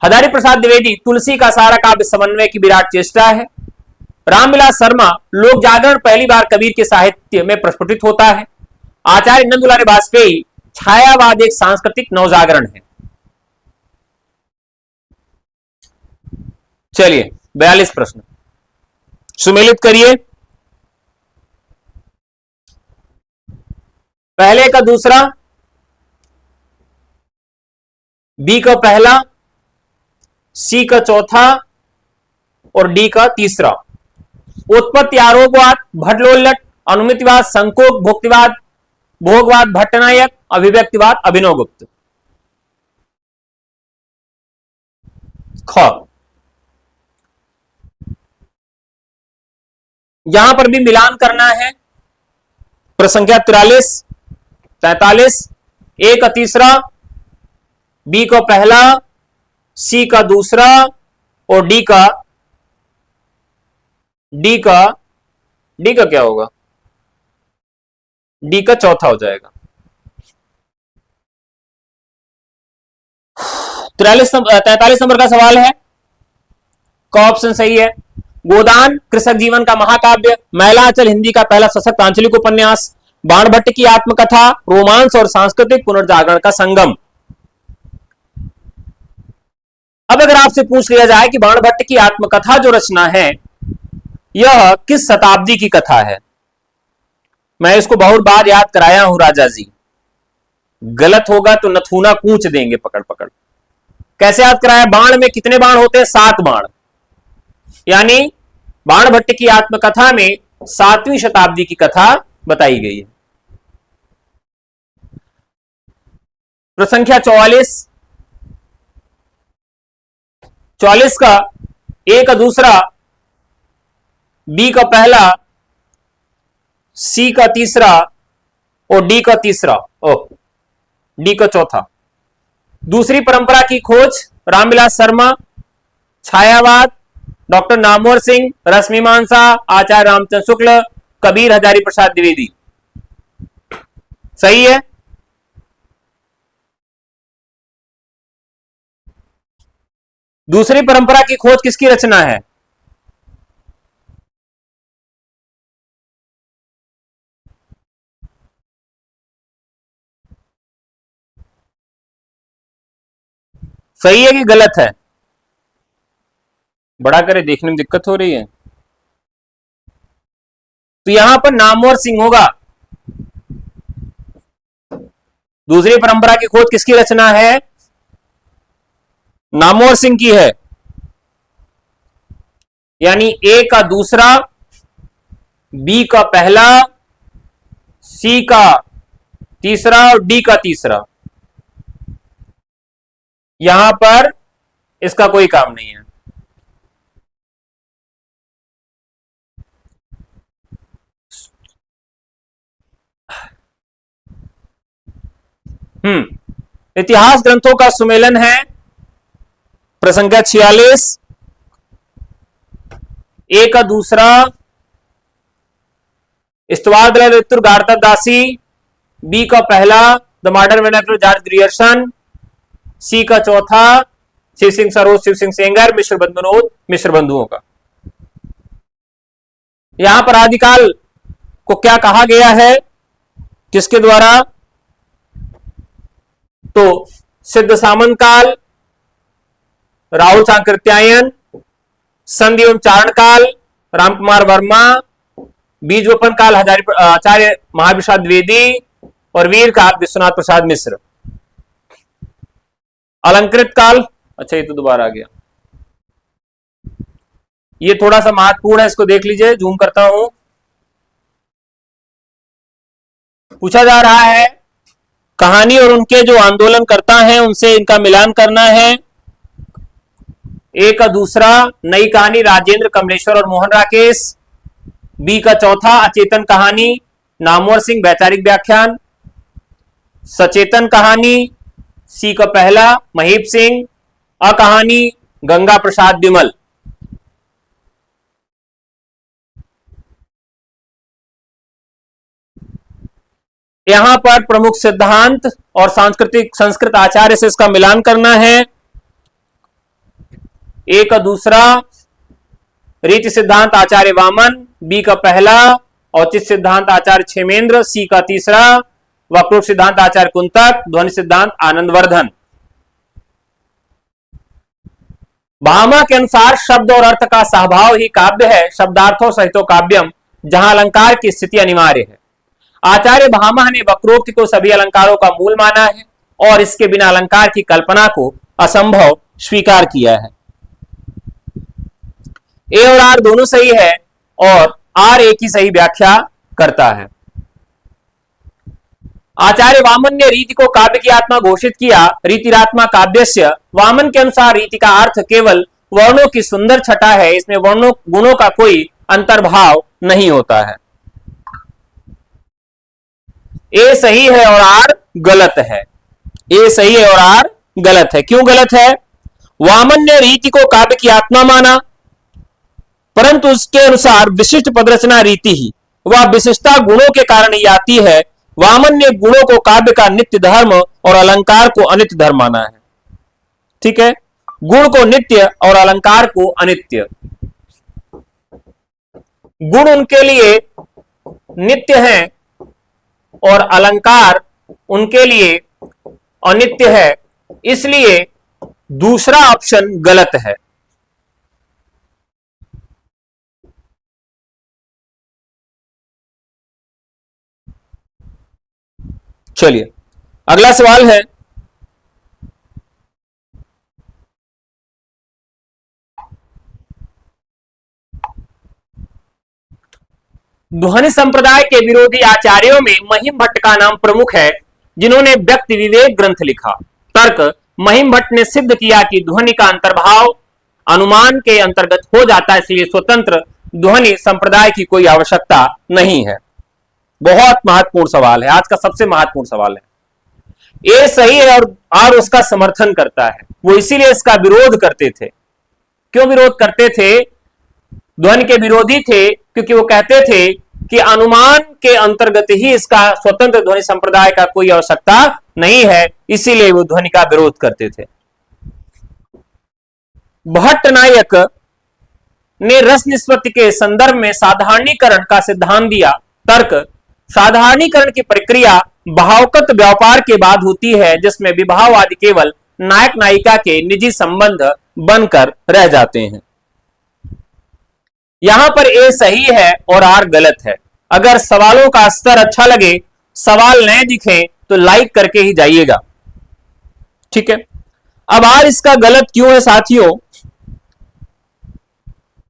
A: हजारी प्रसाद द्विवेदी तुलसी का सारा काव्य समन्वय की विराट चेष्टा है। रामविलास शर्मा लोक जागरण पहली बार कबीर के साहित्य में प्रस्फुटित होता है। आचार्य नंदुलाल वाजपेयी छायावाद एक सांस्कृतिक नवजागरण है। चलिए 42 प्रश्न सुमेलित करिए। पहले का दूसरा, बी का पहला, सी का चौथा और डी का तीसरा। उत्पत्ति आरोपवाद, भट्टलोल्लट, अनुमितिवाद, संकोच, भोक्तिवाद, भोगवाद, भट्टनायक, अभिव्यक्तिवाद, अभिनवगुप्त। ख, यहां पर भी मिलान करना है। प्रसंख्या 43, 43, ए का तीसरा, बी का पहला, सी का दूसरा और डी का क्या होगा, डी का चौथा हो जाएगा। 43 नंबर का सवाल है, का ऑप्शन सही है। गोदान कृषक जीवन का महाकाव्य, मैलाचल हिंदी का पहला सशक्त आंचलिक उपन्यास, बाणभट्ट की आत्मकथा, रोमांस और सांस्कृतिक पुनर्जागरण का संगम। अब अगर आपसे पूछ लिया जाए कि बाणभट्ट की आत्मकथा जो रचना है यह किस शताब्दी की कथा है, मैं इसको बहुत बार याद कराया हूं राजा जी, गलत होगा तो नथुना कूच देंगे पकड़ पकड़। कैसे याद कराया, बाण में कितने बाण होते हैं, 7 बाण। यानी बाणभट्ट की आत्मकथा में 7वीं शताब्दी की कथा बताई गई है। प्रसंख्या 44, 44 का ए का दूसरा, बी का पहला, सी का तीसरा और डी का तीसरा, डी का चौथा। दूसरी परंपरा की खोज, रामविलास शर्मा, छायावाद, डॉक्टर नामवर सिंह, रश्मिमांसा, आचार्य रामचंद्र शुक्ल, कबीर हजारी प्रसाद द्विवेदी। सही है। दूसरी परंपरा की खोज किसकी रचना है? सही है कि गलत है? बड़ा करे, देखने में दिक्कत हो रही है। तो यहां पर नामवर सिंह होगा। दूसरी परंपरा की खोज किसकी रचना है? नामवर सिंह की है। यानी ए का दूसरा, बी का पहला, सी का तीसरा और डी का तीसरा। यहां पर इसका कोई काम नहीं है। इतिहास ग्रंथों का सुमेलन है प्रसंख्या 46। ए का दूसरा दासी, बी का पहला the modern vernacular George Grierson, C का चौथा शिव सिंह सरोज, शिव सिंह सेंगर, मिश्र बंधुनोद, मिश्र बंधुओं का। यहां पर आदिकाल को क्या कहा गया है, किसके द्वारा? तो सिद्ध सामंत काल, राहुल सांकृत्यायन, संधि एवं चारण काल रामकुमार वर्मा, बीज वपन काल आचार्य महाप्रसाद द्विवेदी और वीर काल विश्वनाथ प्रसाद मिश्र। अलंकृत काल, अच्छा ये तो दोबारा आ गया, ये थोड़ा सा महत्वपूर्ण है, इसको देख लीजिए, जूम करता हूं। पूछा जा रहा है कहानी और उनके जो आंदोलन करता है उनसे इनका मिलान करना है। ए का दूसरा नई कहानी राजेंद्र कमलेश्वर और मोहन राकेश, बी का चौथा अचेतन कहानी नामवर सिंह वैचारिक व्याख्यान, सचेतन कहानी सी का पहला महीप सिंह, अकहानी गंगा प्रसाद विमल। यहां पर प्रमुख सिद्धांत और सांस्कृतिक संस्कृत आचार्य से इसका मिलान करना है। ए का दूसरा रीति सिद्धांत आचार्य वामन, बी का पहला औचित सिद्धांत आचार्य क्षेमेंद्र, सी का तीसरा वक्रोक्त सिद्धांत आचार्य कुंतक, ध्वनि सिद्धांत आनंदवर्धन। भामा के अनुसार शब्द और अर्थ का सहभाव ही काव्य है, शब्दार्थों सहितो काव्यम, जहां अलंकार की स्थिति अनिवार्य है। आचार्य भामा ने वक्रोक्ति को सभी अलंकारों का मूल माना है और इसके बिना अलंकार की कल्पना को असंभव स्वीकार किया है। ए और आर दोनों सही है और आर ए की सही व्याख्या करता है। आचार्य वामन ने रीति को काव्य की आत्मा घोषित किया। रीतिरात्मा काव्यस्य, वामन के अनुसार रीति का अर्थ केवल वर्णों की सुंदर छटा है, इसमें वर्णों गुणों का कोई अंतर्भाव नहीं होता है। ए सही है और आर गलत है। ए सही है और आर गलत है। क्यों गलत है? वामन ने रीति को काव्य की आत्मा माना, परंतु उसके अनुसार विशिष्ट पदरचना रीति ही वह विशिष्टता गुणों के कारण ही आती है। वामन ने गुणों को काव्य का नित्य धर्म और अलंकार को अनित्य धर्म माना है। ठीक है, गुण को नित्य और अलंकार को अनित्य। गुण उनके लिए नित्य हैं और अलंकार उनके लिए अनित्य है, इसलिए दूसरा ऑप्शन गलत है। चलिए अगला सवाल है, ध्वनि संप्रदाय के विरोधी आचार्यों में महिम भट्ट का नाम प्रमुख है, जिन्होंने व्यक्ति विवेक ग्रंथ लिखा। तर्क, महिम भट्ट ने सिद्ध किया कि ध्वनि का अंतर्भाव अनुमान के अंतर्गत हो जाता है, इसलिए स्वतंत्र ध्वनि संप्रदाय की कोई आवश्यकता नहीं है। बहुत महत्वपूर्ण सवाल है, आज का सबसे महत्वपूर्ण सवाल है। ए सही है और उसका समर्थन करता है। वो इसीलिए इसका विरोध करते थे। क्यों विरोध करते थे? ध्वनि के विरोधी थे क्योंकि वो कहते थे कि अनुमान के अंतर्गत ही इसका स्वतंत्र ध्वनि संप्रदाय का कोई आवश्यकता नहीं है, इसीलिए वो ध्वनि का विरोध करते थे। भट्ट नायक ने रस निष्पत्ति के संदर्भ में साधारणीकरण का सिद्धांत दिया। तर्क, साधारणीकरण की प्रक्रिया भावगत व्यापार के बाद होती है जिसमें विभाववादी केवल नायक नायिका के निजी संबंध बनकर रह जाते हैं। यहां पर ए सही है और आर गलत है। अगर सवालों का स्तर अच्छा लगे, सवाल नए दिखे तो लाइक करके ही जाइएगा, ठीक है। अब आर इसका गलत क्यों है साथियों?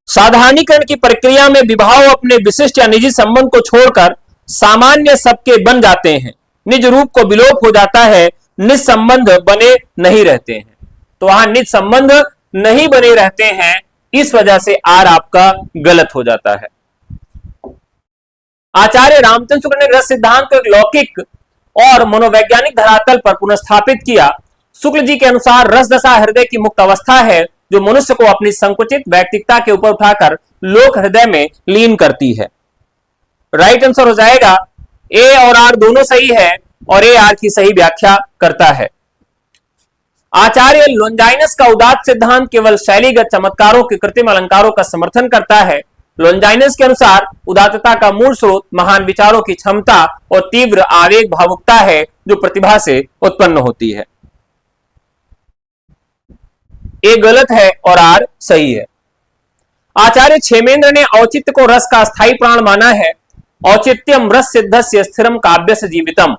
A: साधारणीकरण की प्रक्रिया में विभाव अपने विशिष्ट या निजी संबंध को छोड़कर सामान्य सबके बन जाते हैं, निज रूप को विलोप हो जाता है, निज संबंध बने नहीं रहते हैं। तो वहां निज संबंध नहीं बने रहते हैं, इस वजह से आर आपका गलत हो जाता है। आचार्य रामचंद्र शुक्ल ने रस सिद्धांत को एक लौकिक और मनोवैज्ञानिक धरातल पर पुनर्स्थापित किया। शुक्ल जी के अनुसार रस दशा हृदय की मुक्त अवस्था है जो मनुष्य को अपनी संकुचित व्यक्तिकता के ऊपर उठाकर लोक हृदय में लीन करती है। राइट आंसर हो जाएगा ए और आर दोनों सही है और ए आर की सही व्याख्या करता है। आचार्य लोंजाइनस का उदात्त सिद्धांत केवल शैलीगत चमत्कारों के कृत्रिम अलंकारों का समर्थन करता है। लोंजाइनस के अनुसार उदात्तता का मूल स्रोत महान विचारों की क्षमता और तीव्र आवेग भावुकता है जो प्रतिभा से उत्पन्न होती है। ए गलत है और आर सही है। आचार्य क्षेमेंद्र ने औचित्य को रस का स्थायी प्राण माना है। औचित्यम रस सिद्धस्य स्थिरम काव्यस्य जीवितम।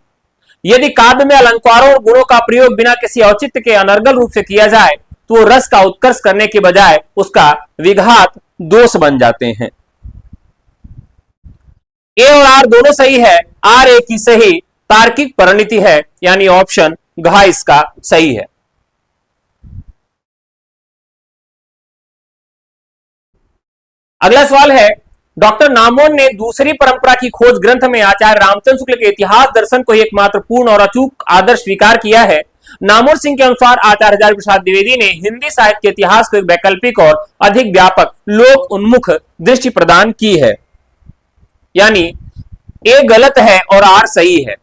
A: यदि काव्य में अलंकारों और गुणों का प्रयोग बिना किसी औचित्य के अनर्गल रूप से किया जाए तो वो रस का उत्कर्ष करने के बजाय उसका विघात दोष बन जाते हैं। ए और आर दोनों सही है। आर ए की सही तार्किक परिणति है, यानी ऑप्शन घ इसका सही है। अगला सवाल है, डॉक्टर नामोन ने दूसरी परंपरा की खोज ग्रंथ में आचार्य रामचंद्र शुक्ल के इतिहास दर्शन को एक मात्र पूर्ण और अचूक आदर्श स्वीकार किया है। नामोर सिंह के अनुसार आचार्य हजारी प्रसाद द्विवेदी ने हिंदी साहित्य के इतिहास को एक वैकल्पिक और अधिक व्यापक लोक उन्मुख दृष्टि प्रदान की है, यानी ए गलत है और आर सही है।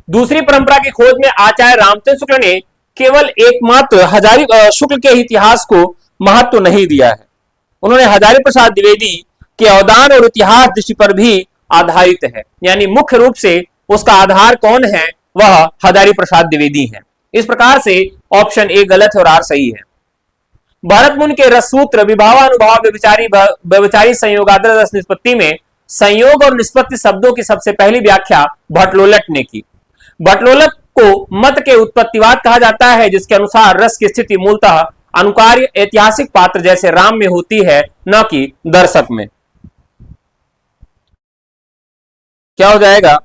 A: दूसरी परंपरा की खोज में आचार्य रामचंद्र शुक्ल ने केवल एकमात्र हजारी शुक्ल के इतिहास को महत्व नहीं दिया है, उन्होंने हजारी प्रसाद द्विवेदी के अवदान और इतिहास दृष्टि पर भी आधारित है, यानी मुख्य रूप से उसका आधार कौन है, वह हजारी प्रसाद द्विवेदी है। इस प्रकार से ऑप्शन ए गलत है और आर सही है। भरत मुनि के रससूत्र विभावानुभाव व्यभिचारी संयोगादर रस निष्पत्ति में संयोग और निष्पत्ति शब्दों की सबसे पहली व्याख्या भट्टलोलट ने की। भट्टलोलट को मत के उत्पत्तिवाद कहा जाता है, जिसके अनुसार रस की स्थिति मूलतः अनुकार्य ऐतिहासिक पात्र जैसे राम में होती है, न कि दर्शक में। क्या हो जाएगा?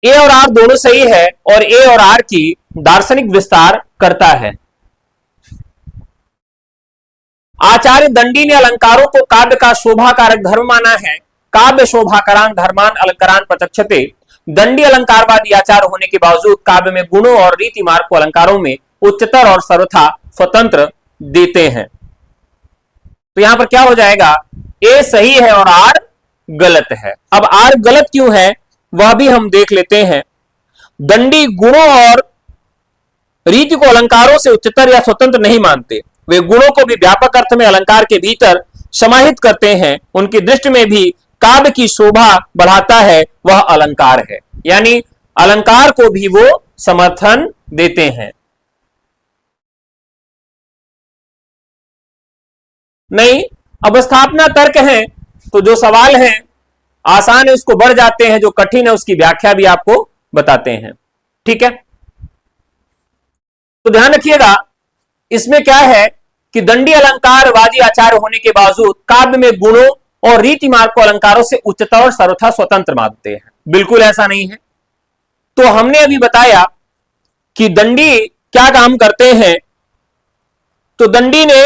A: ए और आर दोनों सही है और ए और आर की दार्शनिक विस्तार करता है। आचार्य दंडी ने अलंकारों को काव्य का शोभाकारक धर्म माना है। काव्य शोभाकारान धर्मान अलंकारान प्रत्यक्षते। दंडी अलंकारवादी आचार होने के बावजूद काव्य में गुणों और रीति मार्ग को अलंकारों में उच्चतर और सर्वथा स्वतंत्र देते हैं। तो यहां पर क्या हो जाएगा? ए सही है और आर गलत है। अब आर गलत क्यों है वह भी हम देख लेते हैं। दंडी गुणों और रीति को अलंकारों से उच्चतर या स्वतंत्र नहीं मानते, वे गुणों को भी व्यापक अर्थ में अलंकार के भीतर समाहित करते हैं। उनकी दृष्टि में भी काव्य की शोभा बढ़ाता है वह अलंकार है, यानी अलंकार को भी वो समर्थन देते हैं। नहीं, अब स्थापना तर्क है तो जो सवाल है आसान है उसको बढ़ जाते हैं, जो कठिन है उसकी व्याख्या भी आपको बताते हैं। ठीक है, तो ध्यान रखिएगा इसमें क्या है कि दंडी अलंकारवादी आचार्य होने के बावजूद काव्य में गुणों और रीति मार्ग को अलंकारों से उच्चतर और सर्वथा स्वतंत्र मानते हैं। बिल्कुल ऐसा नहीं है। तो हमने अभी बताया कि दंडी क्या काम करते हैं। तो दंडी ने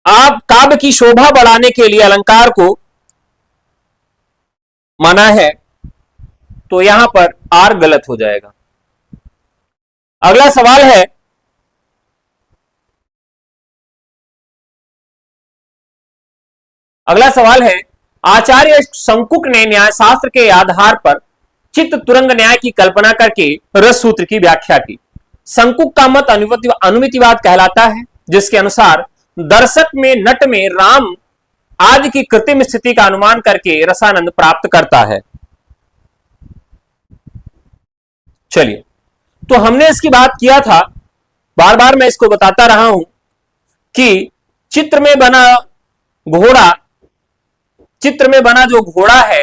A: आप काव्य की शोभा बढ़ाने के लिए अलंकार को माना है, तो यहां पर आर गलत हो जाएगा। अगला सवाल है, आचार्य शंकुक ने न्यायशास्त्र के आधार पर चित्त तुरंग न्याय की कल्पना करके रस सूत्र की व्याख्या की। संकुक का मत अनुमितिवाद कहलाता है, जिसके अनुसार दर्शक में नट में राम आदि की कृत्रिम स्थिति का अनुमान करके रसानंद प्राप्त करता है। चलिए, तो हमने इसकी बात किया था, बार बार मैं इसको बताता रहा हूं कि चित्र में बना जो घोड़ा है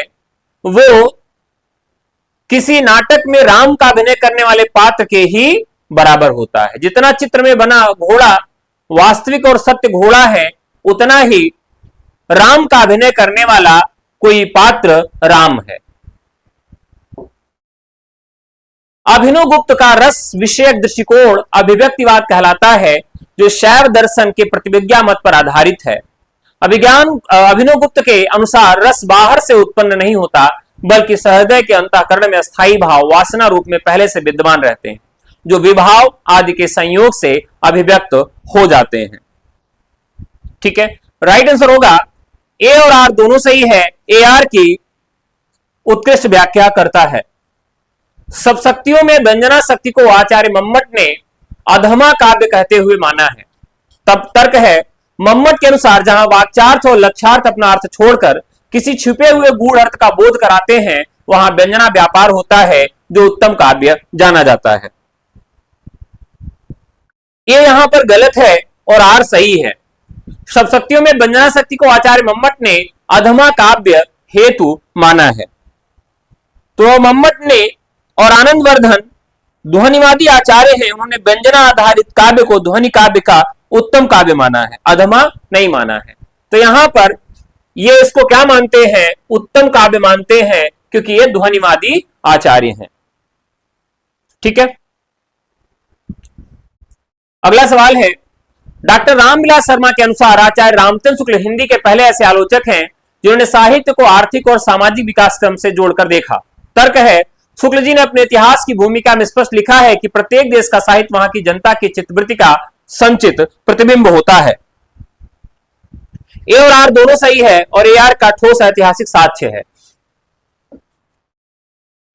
A: वो किसी नाटक में राम का अभिनय करने वाले पात्र के ही बराबर होता है। जितना चित्र में बना घोड़ा वास्तविक और सत्य घोड़ा है, उतना ही राम का अभिनय करने वाला कोई पात्र राम है। अभिनवगुप्त का रस विषयक दृष्टिकोण अभिव्यक्तिवाद कहलाता है, जो शैव दर्शन के प्रतिविज्ञा मत पर आधारित है। अभिनवगुप्त के अनुसार रस बाहर से उत्पन्न नहीं होता, बल्कि सहृदय के अंतःकरण में अस्थायी भाव वासना रूप में पहले से विद्यमान रहते हैं, जो विभाव आदि के संयोग से अभिव्यक्त हो जाते हैं। ठीक है, राइट आंसर होगा ए और आर दोनों सही है। ए आर की उत्कृष्ट व्याख्या करता है। सब शक्तियों में व्यंजना शक्ति को आचार्य मम्मट ने अधमा काव्य कहते हुए माना है। तब तर्क है, मम्मट के अनुसार जहां वाक्यार्थ और लक्ष्यार्थ अपना अर्थ छोड़कर किसी छुपे हुए गूढ़ अर्थ का बोध कराते हैं, वहां व्यंजना व्यापार होता है, जो उत्तम काव्य जाना जाता है। ये यहां पर गलत है और आर सही है। सब शक्तियों में व्यंजना शक्ति को आचार्य मम्मट ने अधमा काव्य हेतु माना है। तो मम्मट ने और आनंदवर्धन ध्वनिवादी आचार्य हैं, उन्होंने व्यंजना आधारित काव्य को ध्वनि काव्य का उत्तम काव्य माना है, अधमा नहीं माना है। तो यहां पर ये इसको क्या मानते हैं, उत्तम काव्य मानते हैं, क्योंकि ये ध्वनिवादी आचार्य हैं। ठीक है, अगला सवाल है, डॉक्टर रामविलास शर्मा के अनुसार आचार्य रामचंद्र शुक्ल हिंदी के पहले ऐसे आलोचक हैं जिन्होंने साहित्य को आर्थिक और सामाजिक विकास क्रम से जोड़कर देखा। तर्क है, शुक्ल जी ने अपने इतिहास की भूमिका में स्पष्ट लिखा है कि प्रत्येक देश का साहित्य वहां की जनता की चित्तवृत्ति का संचित प्रतिबिंब होता है। ए और आर दोनों सही है और ए आर का ठोस ऐतिहासिक साक्ष्य है।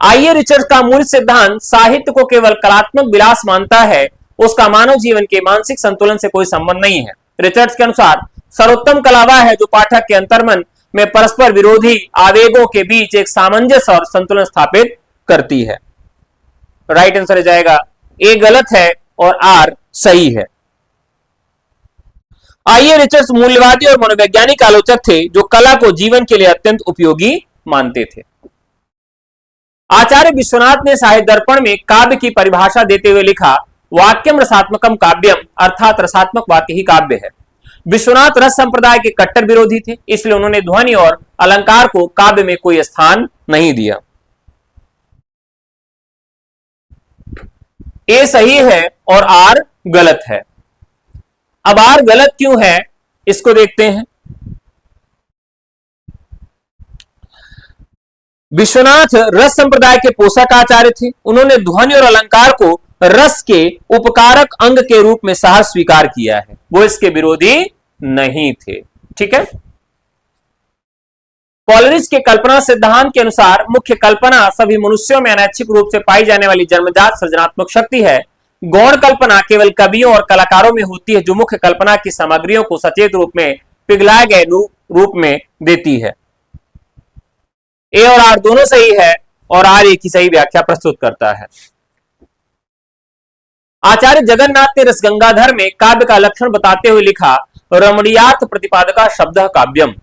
A: आइए रिचर्ड का मूल सिद्धांत साहित्य को केवल कलात्मक विलास मानता है, उसका मानव जीवन के मानसिक संतुलन से कोई संबंध नहीं है। रिचर्ड्स के अनुसार सर्वोत्तम कला वह है जो पाठक के अंतर्मन में परस्पर विरोधी आवेगों के बीच एक सामंजस्य और संतुलन स्थापित करती है। राइट आंसर हो जाएगा ए गलत है और आर सही है। आइए रिचर्ड्स मूल्यवादी और मनोवैज्ञानिक आलोचक थे जो कला को जीवन के लिए अत्यंत उपयोगी मानते थे। आचार्य विश्वनाथ ने साहित्य दर्पण में काव्य की परिभाषा देते हुए लिखा, वाक्यम रसात्मकम काव्यम, अर्थात रसात्मक वाक्य ही काव्य है। विश्वनाथ रस संप्रदाय के कट्टर विरोधी थे, इसलिए उन्होंने ध्वनि और अलंकार को काव्य में कोई स्थान नहीं दिया। ए सही है और आर गलत है। अब आर गलत क्यों है इसको देखते हैं। विश्वनाथ रस संप्रदाय के पोषक आचार्य थे। उन्होंने ध्वनि और अलंकार को रस के उपकारक अंग के रूप में सहज स्वीकार किया है, वो इसके विरोधी नहीं थे। ठीक है, कॉलरिज के कल्पना सिद्धांत के अनुसार मुख्य कल्पना सभी मनुष्यों में अनैच्छिक रूप से पाई जाने वाली जन्मजात सृजनात्मक शक्ति है। गौण कल्पना केवल कवियों और कलाकारों में होती है, जो मुख्य कल्पना की सामग्रियों को सचेत रूप में पिघलाए गए रूप में देती है। ए और आर दोनों सही है और आर एक ही सही व्याख्या प्रस्तुत करता है। आचार्य जगन्नाथ ने रसगंगाधर में काव्य का लक्षण बताते हुए लिखा, रमणीयार्थ प्रतिपादका शब्द काव्यम।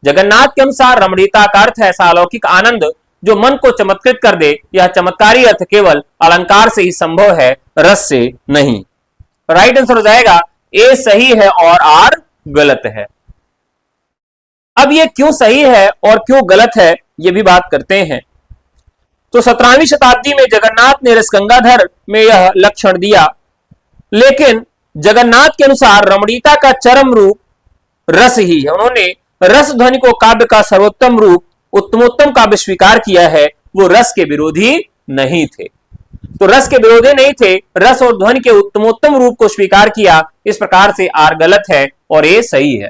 A: जगन्नाथ के अनुसार रमणीयता का अर्थ है ऐसा अलौकिक आनंद जो मन को चमत्कृत कर दे। यह चमत्कारी अर्थ केवल अलंकार से ही संभव है, रस से नहीं। राइट आंसर हो जाएगा ए सही है और आर गलत है। अब ये क्यों सही है और क्यों गलत है ये भी बात करते हैं। तो 17वीं शताब्दी में जगन्नाथ ने रसगंगाधर में यह लक्षण दिया, लेकिन जगन्नाथ के अनुसार रमणीयता का चरम रूप रस ही है। उन्होंने रस ध्वनि को काव्य का सर्वोत्तम रूप, उत्तमोत्तम काव्य स्वीकार किया है, वो रस के विरोधी नहीं थे। तो रस के विरोधी नहीं थे, रस और ध्वनि के उत्तमोत्तम रूप को स्वीकार किया। इस प्रकार से आर गलत है और ए सही है।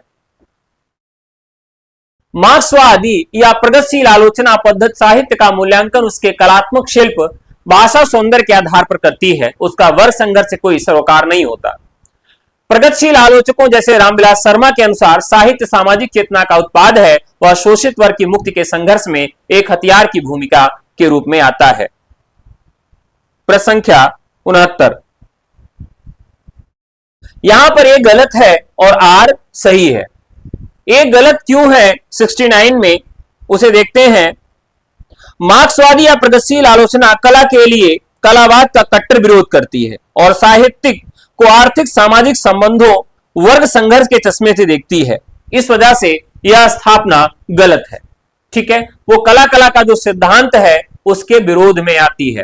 A: मार्क्सवादी या प्रगतिशील आलोचना पद्धति साहित्य का मूल्यांकन उसके कलात्मक शिल्प, भाषा, सौंदर्य के आधार पर करती है। उसका वर्ग संघर्ष से कोई सरोकार नहीं होता। प्रगतिशील आलोचकों जैसे रामविलास शर्मा के अनुसार साहित्य सामाजिक चेतना का उत्पाद है, वह शोषित वर्ग की मुक्ति के संघर्ष में एक हथियार की भूमिका के रूप में आता है। प्रश्न संख्या 69, यहां पर एक गलत है और आर सही है। एक गलत क्यों है 69 में, उसे देखते हैं। मार्क्सवादी या प्रगतिशील आलोचना कला के लिए कलावाद का कट्टर विरोध करती है और साहित्यिक को आर्थिक सामाजिक संबंधों, वर्ग संघर्ष के चश्मे से देखती है। इस वजह से यह स्थापना गलत है। ठीक है, वो कला का जो सिद्धांत है उसके विरोध में आती है।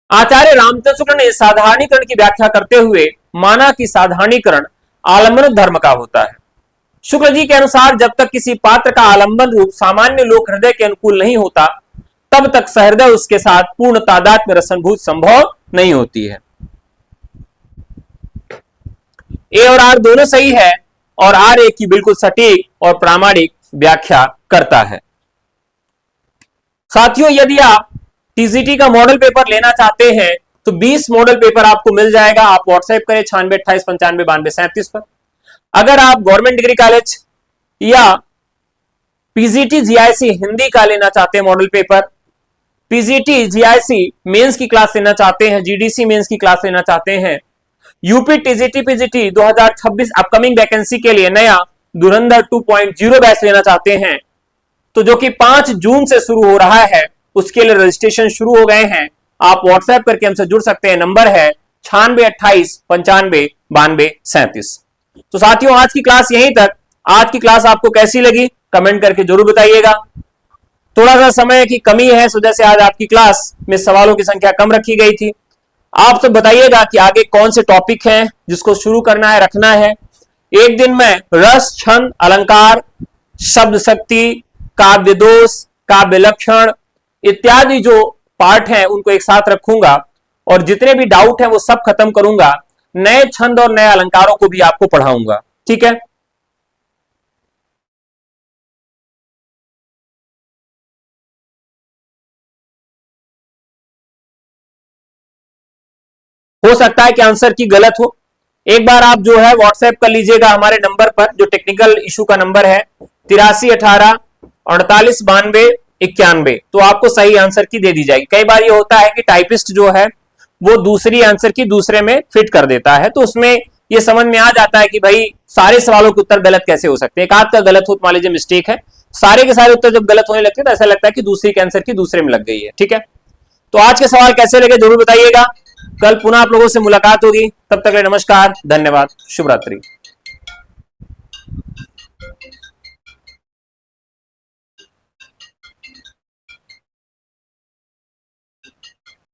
A: आचार्य रामचंद्र शुक्ल ने साधारणीकरण की व्याख्या करते हुए माना कि साधारणीकरण आलंबन धर्म का होता है। शुक्ल जी के अनुसार जब तक किसी पात्र का आलंबन रूप सामान्य लोक हृदय के अनुकूल नहीं होता, तब तक सहृदय उसके साथ पूर्ण तादात्म्य रसनभूत संभव नहीं होती है। ए और आर दोनों सही है और आर ए की बिल्कुल सटीक और प्रामाणिक व्याख्या करता है। साथियों, यदि आप टीजीटी का मॉडल पेपर लेना चाहते हैं तो 20 मॉडल पेपर आपको मिल जाएगा। आप व्हाट्सएप करें 96 28 95 92 37 पर। अगर आप गवर्नमेंट डिग्री कॉलेज या पीजीटी जीआईसी हिंदी का लेना चाहते हैं model paper, PGT GIC mains की क्लास लेना चाहते हैं, जीडीसी मेंस की क्लास लेना चाहते हैं, UP TGT PGT 2026 upcoming vacancy के लिए नया धुरंधर 2.0 बैच लेना चाहते हैं, तो जो कि 5 जून से शुरू हो रहा है, उसके लिए रजिस्ट्रेशन शुरू हो गए हैं। आप व्हाट्सएप करके हमसे जुड़ सकते हैं। नंबर है 96 28 95 92 37। तो साथियों, आज की क्लास यहीं तक। आज की क्लास आपको कैसी लगी कमेंट करके जरूर बताइएगा। थोड़ा सा समय की कमी है, इस वजह से आज आपकी क्लास में सवालों की संख्या कम रखी गई थी। आप सब बताइएगा कि आगे कौन से टॉपिक हैं जिसको शुरू करना है, रखना है। एक दिन में रस, छंद, अलंकार, शब्द शक्ति, काव्य दोष, काव्य लक्षण इत्यादि जो पार्ट हैं उनको एक साथ रखूंगा और जितने भी डाउट हैं वो सब खत्म करूंगा। नए छंद और नए अलंकारों को भी आपको पढ़ाऊंगा। ठीक है, हो सकता है कि आंसर की गलत हो। एक बार आप जो है व्हाट्सएप कर लीजिएगा हमारे नंबर पर, जो टेक्निकल इशू का नंबर है 83 18 48 92 91, तो आपको सही आंसर की दे दी जाएगी। कई बार ये होता है कि टाइपिस्ट जो है वो दूसरी आंसर की दूसरे में फिट कर देता है, तो उसमें ये समझ में आ जाता है कि भाई सारे सवालों के उत्तर गलत कैसे हो सकते हैं। एक आध का गलत हो, मान लीजिए मिस्टेक है, सारे के सारे उत्तर जब गलत होने लगते हैं तो ऐसा लगता है कि दूसरी के आंसर की दूसरे में लग गई है। ठीक है, तो आज के सवाल कैसे लगे जरूर बताइएगा। कल पुनः आप लोगों से मुलाकात होगी, तब तक के लिए नमस्कार, धन्यवाद, शुभ रात्रि।